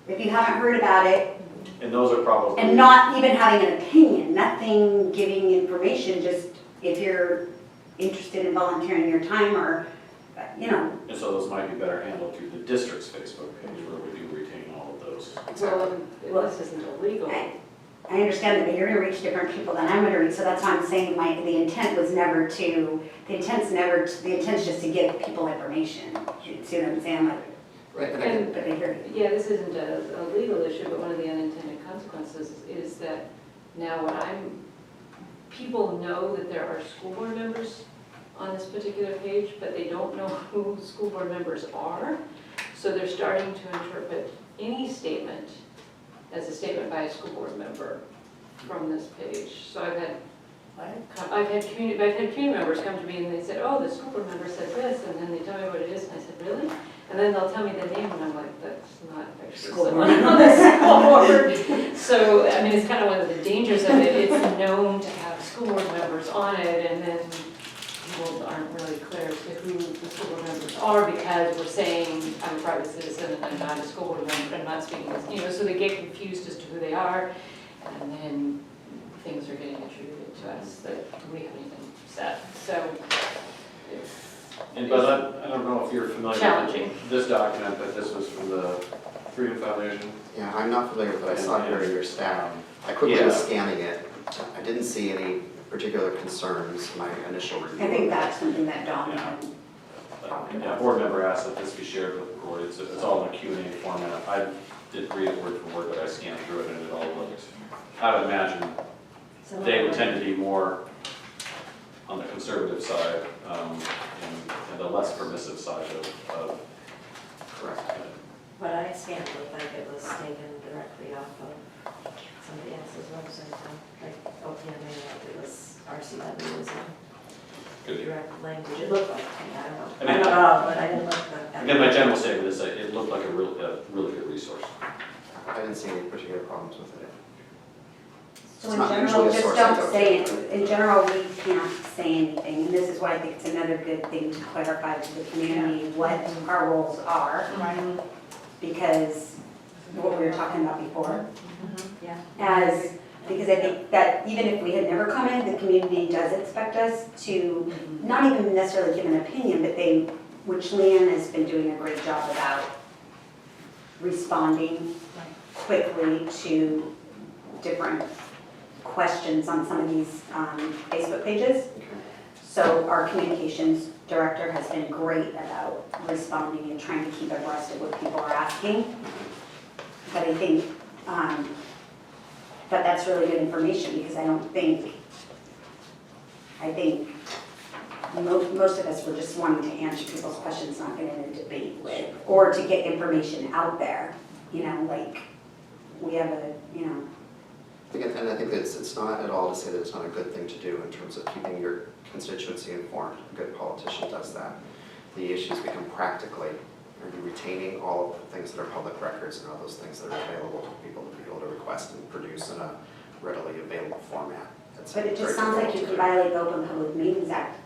[SPEAKER 7] if you haven't heard about it,
[SPEAKER 3] And those are probably.
[SPEAKER 7] and not even having an opinion, nothing giving information, just if you're interested in volunteering your time or,
[SPEAKER 3] And so those might be better handled through the district's Facebook page where we do retain all of those.
[SPEAKER 5] Well, this isn't illegal.
[SPEAKER 7] I understand that, but you're gonna reach different people than I'm gonna reach, so that's why I'm saying the intent was never to, the intent's just to give people information. You see what I'm saying? Like,
[SPEAKER 4] Right, and
[SPEAKER 5] And,
[SPEAKER 7] but I hear you.
[SPEAKER 5] yeah, this isn't a legal issue, but one of the unintended consequences is that now people know that there are school board members on this particular page, but they don't know who school board members are. So they're starting to interpret any statement as a statement by a school board member from this page. So I've had community members come to me and they said, oh, the school board member said this, and then they tell me what it is, and I said, really? And then they'll tell me the name, and I'm like, that's not actually
[SPEAKER 7] School
[SPEAKER 5] someone
[SPEAKER 7] board.
[SPEAKER 5] on the school board. So, I mean, it's kind of one of the dangers of it. It's known to have school board members on it, and then people aren't really clear as to who the school board members are, because we're saying, I'm a private citizen, and I'm not a school board member, and I'm not speaking as, so they get confused as to who they are, and then things are getting attributed to us that we haven't even said. So, it's
[SPEAKER 3] But I don't know if you're familiar
[SPEAKER 5] challenging.
[SPEAKER 3] with this document, but this was from the Freedom Foundation.
[SPEAKER 4] Yeah, I'm not familiar with it, I saw it here in your staff. I quickly was scanning it. I didn't see any particular concerns in my initial review.
[SPEAKER 7] I think that's something that Dawn
[SPEAKER 3] Yeah.
[SPEAKER 7] had.
[SPEAKER 3] Yeah, a board member asked that this be shared with the board. It's all in a Q&A format. I didn't read it word for word, but I scanned through it and it all looked, I would imagine,
[SPEAKER 2] Some of
[SPEAKER 3] they would
[SPEAKER 2] them-
[SPEAKER 3] tend to be more on the conservative side, and the less permissive side of.
[SPEAKER 4] Correct.
[SPEAKER 2] What I scanned looked like it was taken directly off of somebody else's website, like OPMA, like it was RCW was a
[SPEAKER 3] Good.
[SPEAKER 2] direct language. It looked like, to me, I don't know.
[SPEAKER 3] I mean,
[SPEAKER 2] I don't know, but I didn't look at
[SPEAKER 3] Again, my general statement is that it looked like a really good resource.
[SPEAKER 4] I didn't see any particular problems with it.
[SPEAKER 7] So
[SPEAKER 4] It's
[SPEAKER 7] in
[SPEAKER 4] not
[SPEAKER 7] general,
[SPEAKER 4] usually a
[SPEAKER 7] just
[SPEAKER 4] source
[SPEAKER 7] don't
[SPEAKER 4] of
[SPEAKER 7] say
[SPEAKER 4] document.
[SPEAKER 7] it. In general, we can't say anything, and this is why I think it's another good thing to clarify to the community what our roles are,
[SPEAKER 6] Right.
[SPEAKER 7] because what we were talking about before,
[SPEAKER 2] Yeah.
[SPEAKER 7] because I think that even if we had never commented, the community does expect us to not even necessarily give an opinion, but which Leanne has been doing a great job about responding quickly to different questions on some of these Facebook pages.
[SPEAKER 4] Okay.
[SPEAKER 7] So our communications director has been great about responding and trying to keep abreast of what people are asking. But I think, but that's really good information because I think most of us were just wanting to answer people's questions, not get in a debate with, or to get information out there, like, we have
[SPEAKER 4] Again, and I think that it's not at all to say that it's not a good thing to do in terms of keeping your constituency informed. A good politician does that. The issues become practically, are you retaining all of the things that are public records and all those things that are available to people to be able to request and produce in a readily available format? That's
[SPEAKER 7] But it
[SPEAKER 4] very
[SPEAKER 7] just sounds like you
[SPEAKER 4] difficult
[SPEAKER 7] could
[SPEAKER 4] to do.
[SPEAKER 7] violate the Open Public Meetings Act,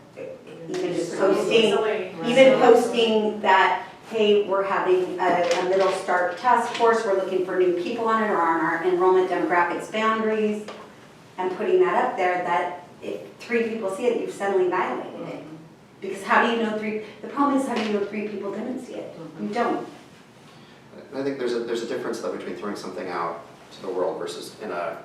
[SPEAKER 7] even just
[SPEAKER 6] So
[SPEAKER 7] posting,
[SPEAKER 6] easily.
[SPEAKER 7] even posting that, hey, we're having a middle start task force, we're looking for new people on it, or on our enrollment demographics boundaries, and putting that up there, that if 3 people see it, you've suddenly violated it. Because how do you know the problem is, how do you know 3 people didn't see it? You don't.
[SPEAKER 4] And I think there's a difference though between throwing something out to the world versus in a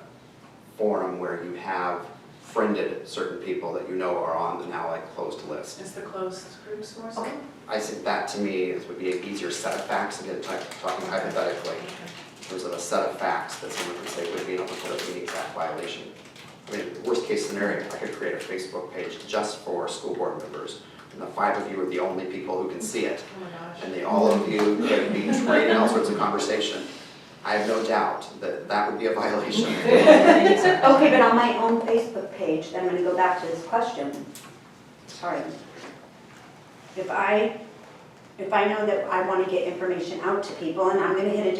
[SPEAKER 4] forum where you have friended certain people that you know are on the now like closed list.
[SPEAKER 6] Is the closed groups more so?
[SPEAKER 7] Okay.
[SPEAKER 4] I think that to me would be an easier set of facts, again, talking hypothetically, in terms of a set of facts that someone could say would be an Open Public Meetings Act violation. I mean, worst case scenario, I could create a Facebook page just for school board members, and the 5 of you are the only people who can see it,
[SPEAKER 6] Oh my gosh.
[SPEAKER 4] and all of you could be trading all sorts of conversation. I have no doubt that that would be a violation.
[SPEAKER 7] Okay, but on my own Facebook page, then I'm gonna go back to this question. Sorry. If I know that I wanna get information out to people, and I'm gonna hit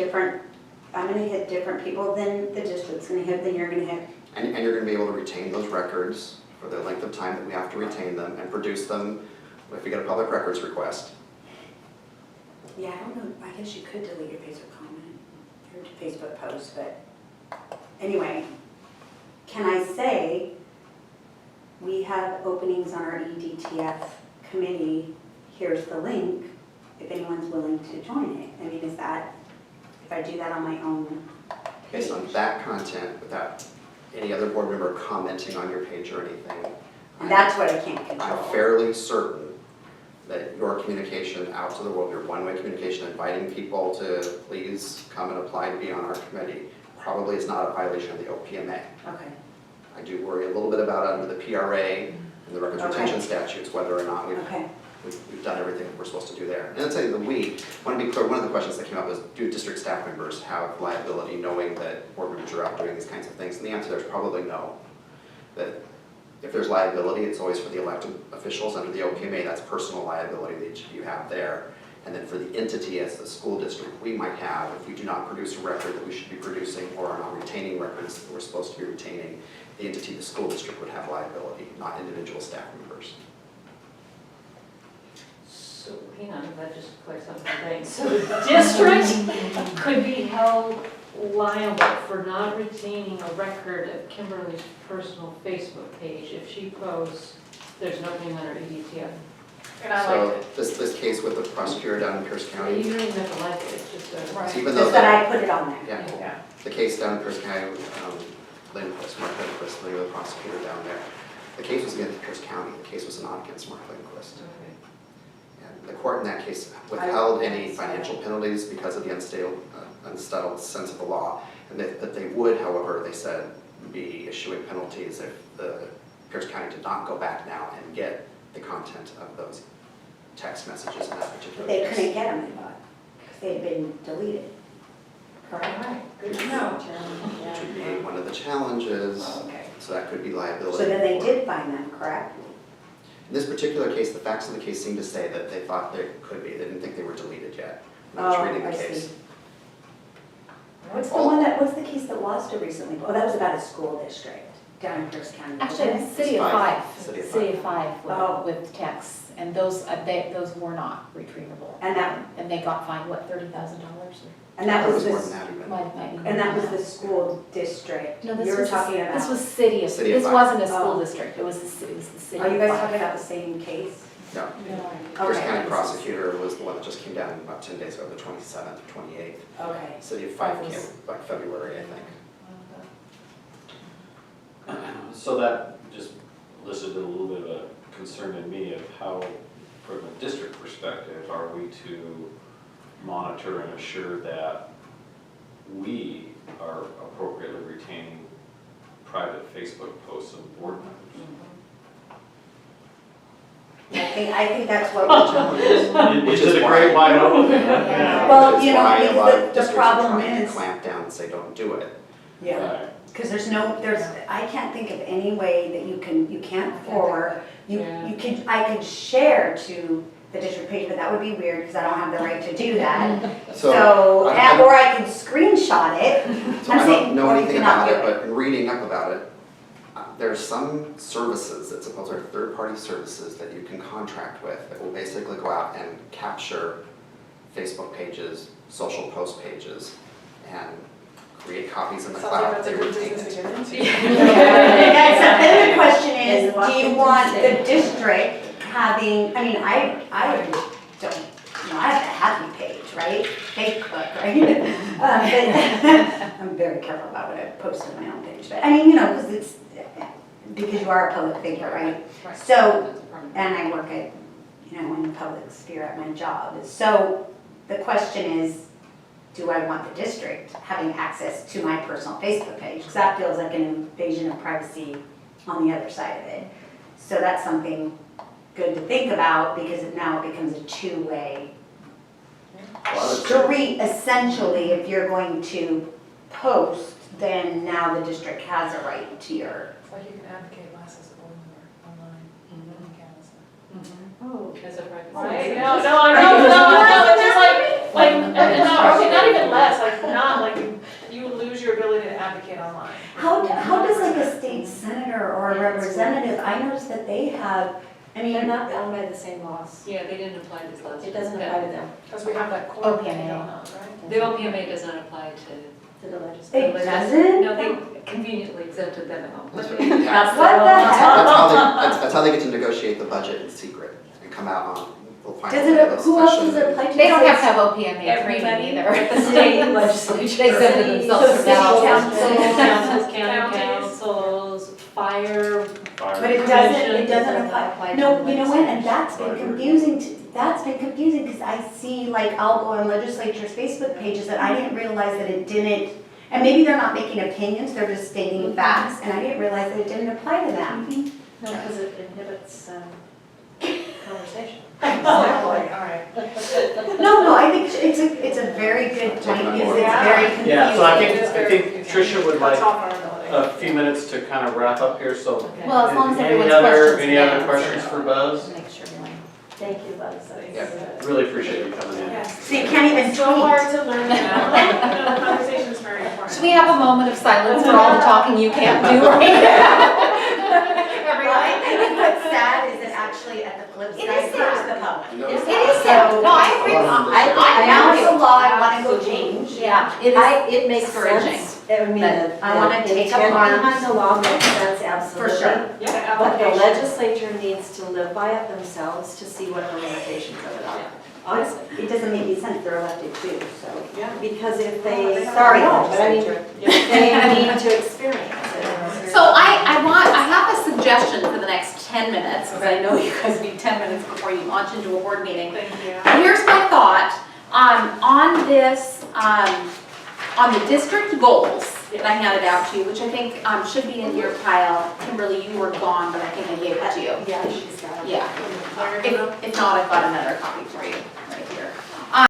[SPEAKER 7] different people than the district's gonna hit, than you're gonna hit.
[SPEAKER 4] And you're gonna be able to retain those records for the length of time that we have to retain them and produce them if we get a public records request.
[SPEAKER 7] Yeah, I don't know, I guess you could delete your Facebook comment, your Facebook post, but anyway, can I say, we have openings on our EDTF committee, here's the link, if anyone's willing to join it? I mean, is that, if I do that on my own page?
[SPEAKER 4] Based on that content, without any other board member commenting on your page or anything.
[SPEAKER 7] And that's what I can't
[SPEAKER 4] I'm
[SPEAKER 7] control.
[SPEAKER 4] fairly certain that your communication out to the world, your one-way communication, inviting people to please come and apply to be on our committee, probably is not a violation of the OPMA.
[SPEAKER 7] Okay,
[SPEAKER 4] I do worry a little bit about it under the PRA and the records
[SPEAKER 7] Okay.
[SPEAKER 4] retention statutes, whether or not
[SPEAKER 7] okay.
[SPEAKER 4] we've done everything that we're supposed to do there. And I'd say that we want to be clear, one of the questions that came up was, do district staff members have liability knowing that board members are out doing these kinds of things? And the answer there is probably no. That if there's liability, it's always for the elected officials under the OPMA, that's personal liability that you have there. And then for the entity as the school district, we might have, if we do not produce a record that we should be producing or are not retaining records that we're supposed to be retaining, the entity, the school district would have liability, not individual staff members.
[SPEAKER 5] So, hang on, that just clicks on my brain. So the district could be held liable for not retaining a record of Kimberly's personal Facebook page if she posts, there's no name on her EDTF.
[SPEAKER 6] And I liked it.
[SPEAKER 4] So this case with the prosecutor down in Pierce
[SPEAKER 5] You
[SPEAKER 4] County,
[SPEAKER 5] don't even have to like it, it's just a.
[SPEAKER 6] Right.
[SPEAKER 4] even though
[SPEAKER 7] Just that I put it on there.
[SPEAKER 4] yeah,
[SPEAKER 6] Yeah.
[SPEAKER 4] the case down in Pierce County, Lindquist, Mark Lindquist, the prosecutor down there, the case was against Pierce County, the case was not against Mark Lindquist.
[SPEAKER 5] Okay.
[SPEAKER 4] And the court in that case withheld any financial penalties because of the unsettled sense of the law. And that they would, however, they said, be issuing penalties if the Pierce County did not go back now and get the content of those text messages in that particular
[SPEAKER 7] They
[SPEAKER 4] case.
[SPEAKER 7] couldn't get them, I thought, because they had been deleted. Correct?
[SPEAKER 2] Good to know.
[SPEAKER 4] Which would be one of the challenges,
[SPEAKER 7] Okay.
[SPEAKER 4] so that could be liability.
[SPEAKER 7] So then they
[SPEAKER 4] for-
[SPEAKER 7] did find them, correct?
[SPEAKER 4] In this particular case, the facts of the case seem to say that they thought they could be, they didn't think they were deleted yet. When I was reading the
[SPEAKER 7] I
[SPEAKER 4] case.
[SPEAKER 7] see. What's the case that lost it recently? Oh, that was about a school district down in Pierce County.
[SPEAKER 1] Actually,
[SPEAKER 7] wasn't it?
[SPEAKER 1] City of
[SPEAKER 4] Five.
[SPEAKER 1] Five.
[SPEAKER 4] City of
[SPEAKER 1] City of Five
[SPEAKER 7] Oh.
[SPEAKER 1] with texts, and those were not retrievable.
[SPEAKER 7] And that-
[SPEAKER 1] And they got fined, what, $30,000?
[SPEAKER 7] And that
[SPEAKER 4] It
[SPEAKER 7] was
[SPEAKER 4] more than
[SPEAKER 7] the,
[SPEAKER 4] that even.
[SPEAKER 1] Might have been.
[SPEAKER 7] and that was the school district
[SPEAKER 1] No,
[SPEAKER 7] you
[SPEAKER 1] this
[SPEAKER 7] were
[SPEAKER 1] was,
[SPEAKER 7] talking about.
[SPEAKER 1] this was city of,
[SPEAKER 4] City of
[SPEAKER 1] this
[SPEAKER 4] Five.
[SPEAKER 1] wasn't a school
[SPEAKER 7] Oh.
[SPEAKER 1] district, it was the city of
[SPEAKER 7] Are you guys
[SPEAKER 1] Five.
[SPEAKER 7] talking about the same case?
[SPEAKER 4] No,
[SPEAKER 1] No.
[SPEAKER 4] Pierce
[SPEAKER 7] Okay.
[SPEAKER 4] County prosecutor was the one that just came down about 10 days ago, the 27th, 28th.
[SPEAKER 7] Okay.
[SPEAKER 4] City of Five
[SPEAKER 1] That was-
[SPEAKER 4] came like February, I think.
[SPEAKER 3] So that just listed a little bit of a concern in me of how, from a district perspective, are we to monitor and assure that we are appropriately retaining private Facebook posts of board members?
[SPEAKER 7] I think that's what
[SPEAKER 4] The
[SPEAKER 7] we.
[SPEAKER 4] challenge is- which
[SPEAKER 3] Is it a
[SPEAKER 4] why-
[SPEAKER 3] great wide open? Yeah.
[SPEAKER 7] Well,
[SPEAKER 4] Which is
[SPEAKER 7] you know,
[SPEAKER 4] why a
[SPEAKER 7] because
[SPEAKER 4] lot of
[SPEAKER 7] the
[SPEAKER 4] districts are
[SPEAKER 7] problem
[SPEAKER 4] trying to
[SPEAKER 7] is-
[SPEAKER 4] clamp down and say, don't do it.
[SPEAKER 7] Yeah,
[SPEAKER 3] Right.
[SPEAKER 7] because I can't think of any way that you can't forward.
[SPEAKER 5] Yeah.
[SPEAKER 7] I could share to the district page, but that would be weird because I don't have the right to do that. So,
[SPEAKER 4] I-
[SPEAKER 7] or I can screenshot it.
[SPEAKER 4] So
[SPEAKER 7] I'm
[SPEAKER 4] I
[SPEAKER 7] saying,
[SPEAKER 4] don't know
[SPEAKER 7] or you
[SPEAKER 4] anything
[SPEAKER 7] cannot
[SPEAKER 4] about
[SPEAKER 7] do
[SPEAKER 4] it, but in reading up about it, there's some services that suppose are third-party services that you can contract with that will basically go out and capture Facebook pages, social post pages, and create copies in the
[SPEAKER 6] Sounds like
[SPEAKER 4] cloud.
[SPEAKER 6] that's a
[SPEAKER 4] They
[SPEAKER 6] good
[SPEAKER 4] retain
[SPEAKER 6] business to
[SPEAKER 4] it.
[SPEAKER 6] get into.
[SPEAKER 7] Yeah, so then the question is,
[SPEAKER 2] In
[SPEAKER 7] do you
[SPEAKER 2] Washington
[SPEAKER 7] want the
[SPEAKER 2] State.
[SPEAKER 7] district having, I mean, I don't, you know, I have a happy page, right? Facebook, right? But I'm very careful about what I post on my own page, but I mean, you know, because you are a public figure, right? So, and I work at, you know, in the public sphere at my job. So the question is, do I want the district having access to my personal Facebook page? Because that feels like an invasion of privacy on the other side of it. So that's something good to think about because now it becomes a two-way
[SPEAKER 4] Well, I would say-
[SPEAKER 7] street. Essentially, if you're going to post, then now the district has a right to your.
[SPEAKER 6] It's like you can advocate less as a board member online than you can as a.
[SPEAKER 2] Oh.
[SPEAKER 5] As a private.
[SPEAKER 6] Right,
[SPEAKER 5] citizen.
[SPEAKER 6] no, it's just not even less, like, not, like, you lose your ability to advocate online.
[SPEAKER 7] How does like a state senator or a representative, I noticed that they have, I mean.
[SPEAKER 2] They're not bound by the same laws.
[SPEAKER 5] Yeah, they didn't apply this last.
[SPEAKER 2] It doesn't
[SPEAKER 5] year.
[SPEAKER 2] apply to them,
[SPEAKER 6] Because we have that core
[SPEAKER 1] OPMA.
[SPEAKER 6] thing going on, right?
[SPEAKER 5] The OPMA does not apply to.
[SPEAKER 2] to the legislature.
[SPEAKER 7] It doesn't?
[SPEAKER 5] No, they conveniently exempted them out.
[SPEAKER 4] That's what- yeah.
[SPEAKER 7] What the heck?
[SPEAKER 4] That's how they get to negotiate the budget in secret and come out on the final
[SPEAKER 7] Does
[SPEAKER 4] day of
[SPEAKER 7] it,
[SPEAKER 4] the
[SPEAKER 7] who else
[SPEAKER 4] session.
[SPEAKER 7] does it apply to?
[SPEAKER 1] They don't have to
[SPEAKER 7] States?
[SPEAKER 1] have OPMA training
[SPEAKER 5] Everybody,
[SPEAKER 1] either.
[SPEAKER 5] the state legislature.
[SPEAKER 1] They exempted
[SPEAKER 2] City-
[SPEAKER 1] themselves from
[SPEAKER 2] city
[SPEAKER 1] that.
[SPEAKER 2] council.
[SPEAKER 5] Councils, county
[SPEAKER 6] Counties.
[SPEAKER 5] councils, fire.
[SPEAKER 7] But it doesn't apply, no, you know what, and that's been confusing, that's been confusing, because I see, like, I'll go on legislature's Facebook pages, and I didn't realize that it didn't, and maybe they're not making opinions, they're just stating facts, and I didn't realize that it didn't apply to them.
[SPEAKER 2] No, because it inhibits conversation.
[SPEAKER 6] Exactly, all right.
[SPEAKER 7] No, I think it's a very good point, because it's very confusing.
[SPEAKER 3] Yeah, so I
[SPEAKER 6] It is very
[SPEAKER 3] think
[SPEAKER 6] confusing.
[SPEAKER 3] Tricia would
[SPEAKER 6] Cuts
[SPEAKER 3] like
[SPEAKER 6] off our ability.
[SPEAKER 3] a few minutes to kind of wrap up here, so.
[SPEAKER 1] Well, as long as
[SPEAKER 3] Any
[SPEAKER 1] everyone's
[SPEAKER 3] other-
[SPEAKER 1] questions.
[SPEAKER 3] Any
[SPEAKER 1] get
[SPEAKER 3] other
[SPEAKER 1] answered.
[SPEAKER 3] questions for Buzz?
[SPEAKER 1] Make sure everyone.
[SPEAKER 2] Thank you, Buzz. That's-
[SPEAKER 3] Really appreciate you coming in.
[SPEAKER 6] Yes.
[SPEAKER 7] So you can't even
[SPEAKER 6] So hard
[SPEAKER 7] tweet.
[SPEAKER 6] to learn now. No, conversation is very important.
[SPEAKER 1] Should we have a moment of silence for all the talking you can't do right now?
[SPEAKER 7] Well, I think what's sad is that actually at the flip
[SPEAKER 1] It
[SPEAKER 7] side,
[SPEAKER 1] is
[SPEAKER 7] there's
[SPEAKER 1] sad.
[SPEAKER 7] the public.
[SPEAKER 4] You know,
[SPEAKER 1] It is sad. No, I agree.
[SPEAKER 7] Now it's a law, I wanna go change.
[SPEAKER 1] Yeah, it is.
[SPEAKER 2] It makes
[SPEAKER 1] discouraging.
[SPEAKER 2] sense. I mean,
[SPEAKER 7] But I wanna
[SPEAKER 2] the
[SPEAKER 7] take up
[SPEAKER 2] intent
[SPEAKER 7] arms.
[SPEAKER 2] behind the law makes sense, absolutely.
[SPEAKER 7] sure.
[SPEAKER 6] Yeah,
[SPEAKER 2] But the
[SPEAKER 6] application.
[SPEAKER 2] legislature needs to live by it themselves to see what the limitations of it are. Honestly.
[SPEAKER 7] It doesn't make any sense, they're elected too, so.
[SPEAKER 6] Yeah.
[SPEAKER 2] Because if
[SPEAKER 6] Well,
[SPEAKER 2] they,
[SPEAKER 6] they have
[SPEAKER 2] sorry,
[SPEAKER 7] a
[SPEAKER 2] but I mean,
[SPEAKER 6] legislature.
[SPEAKER 2] they need to experience it.
[SPEAKER 1] So I have a suggestion for the next 10 minutes, because I know you guys need 10 minutes before you launch into a board meeting.
[SPEAKER 6] Thank you.
[SPEAKER 1] Here's my thought, on this, on the district goals that I handed out to you, which I think should be in your pile. Kimberly, you were gone, but I think I gave it to you.
[SPEAKER 2] Yeah, she's got it.
[SPEAKER 1] Yeah. If not, I've got another copy for you.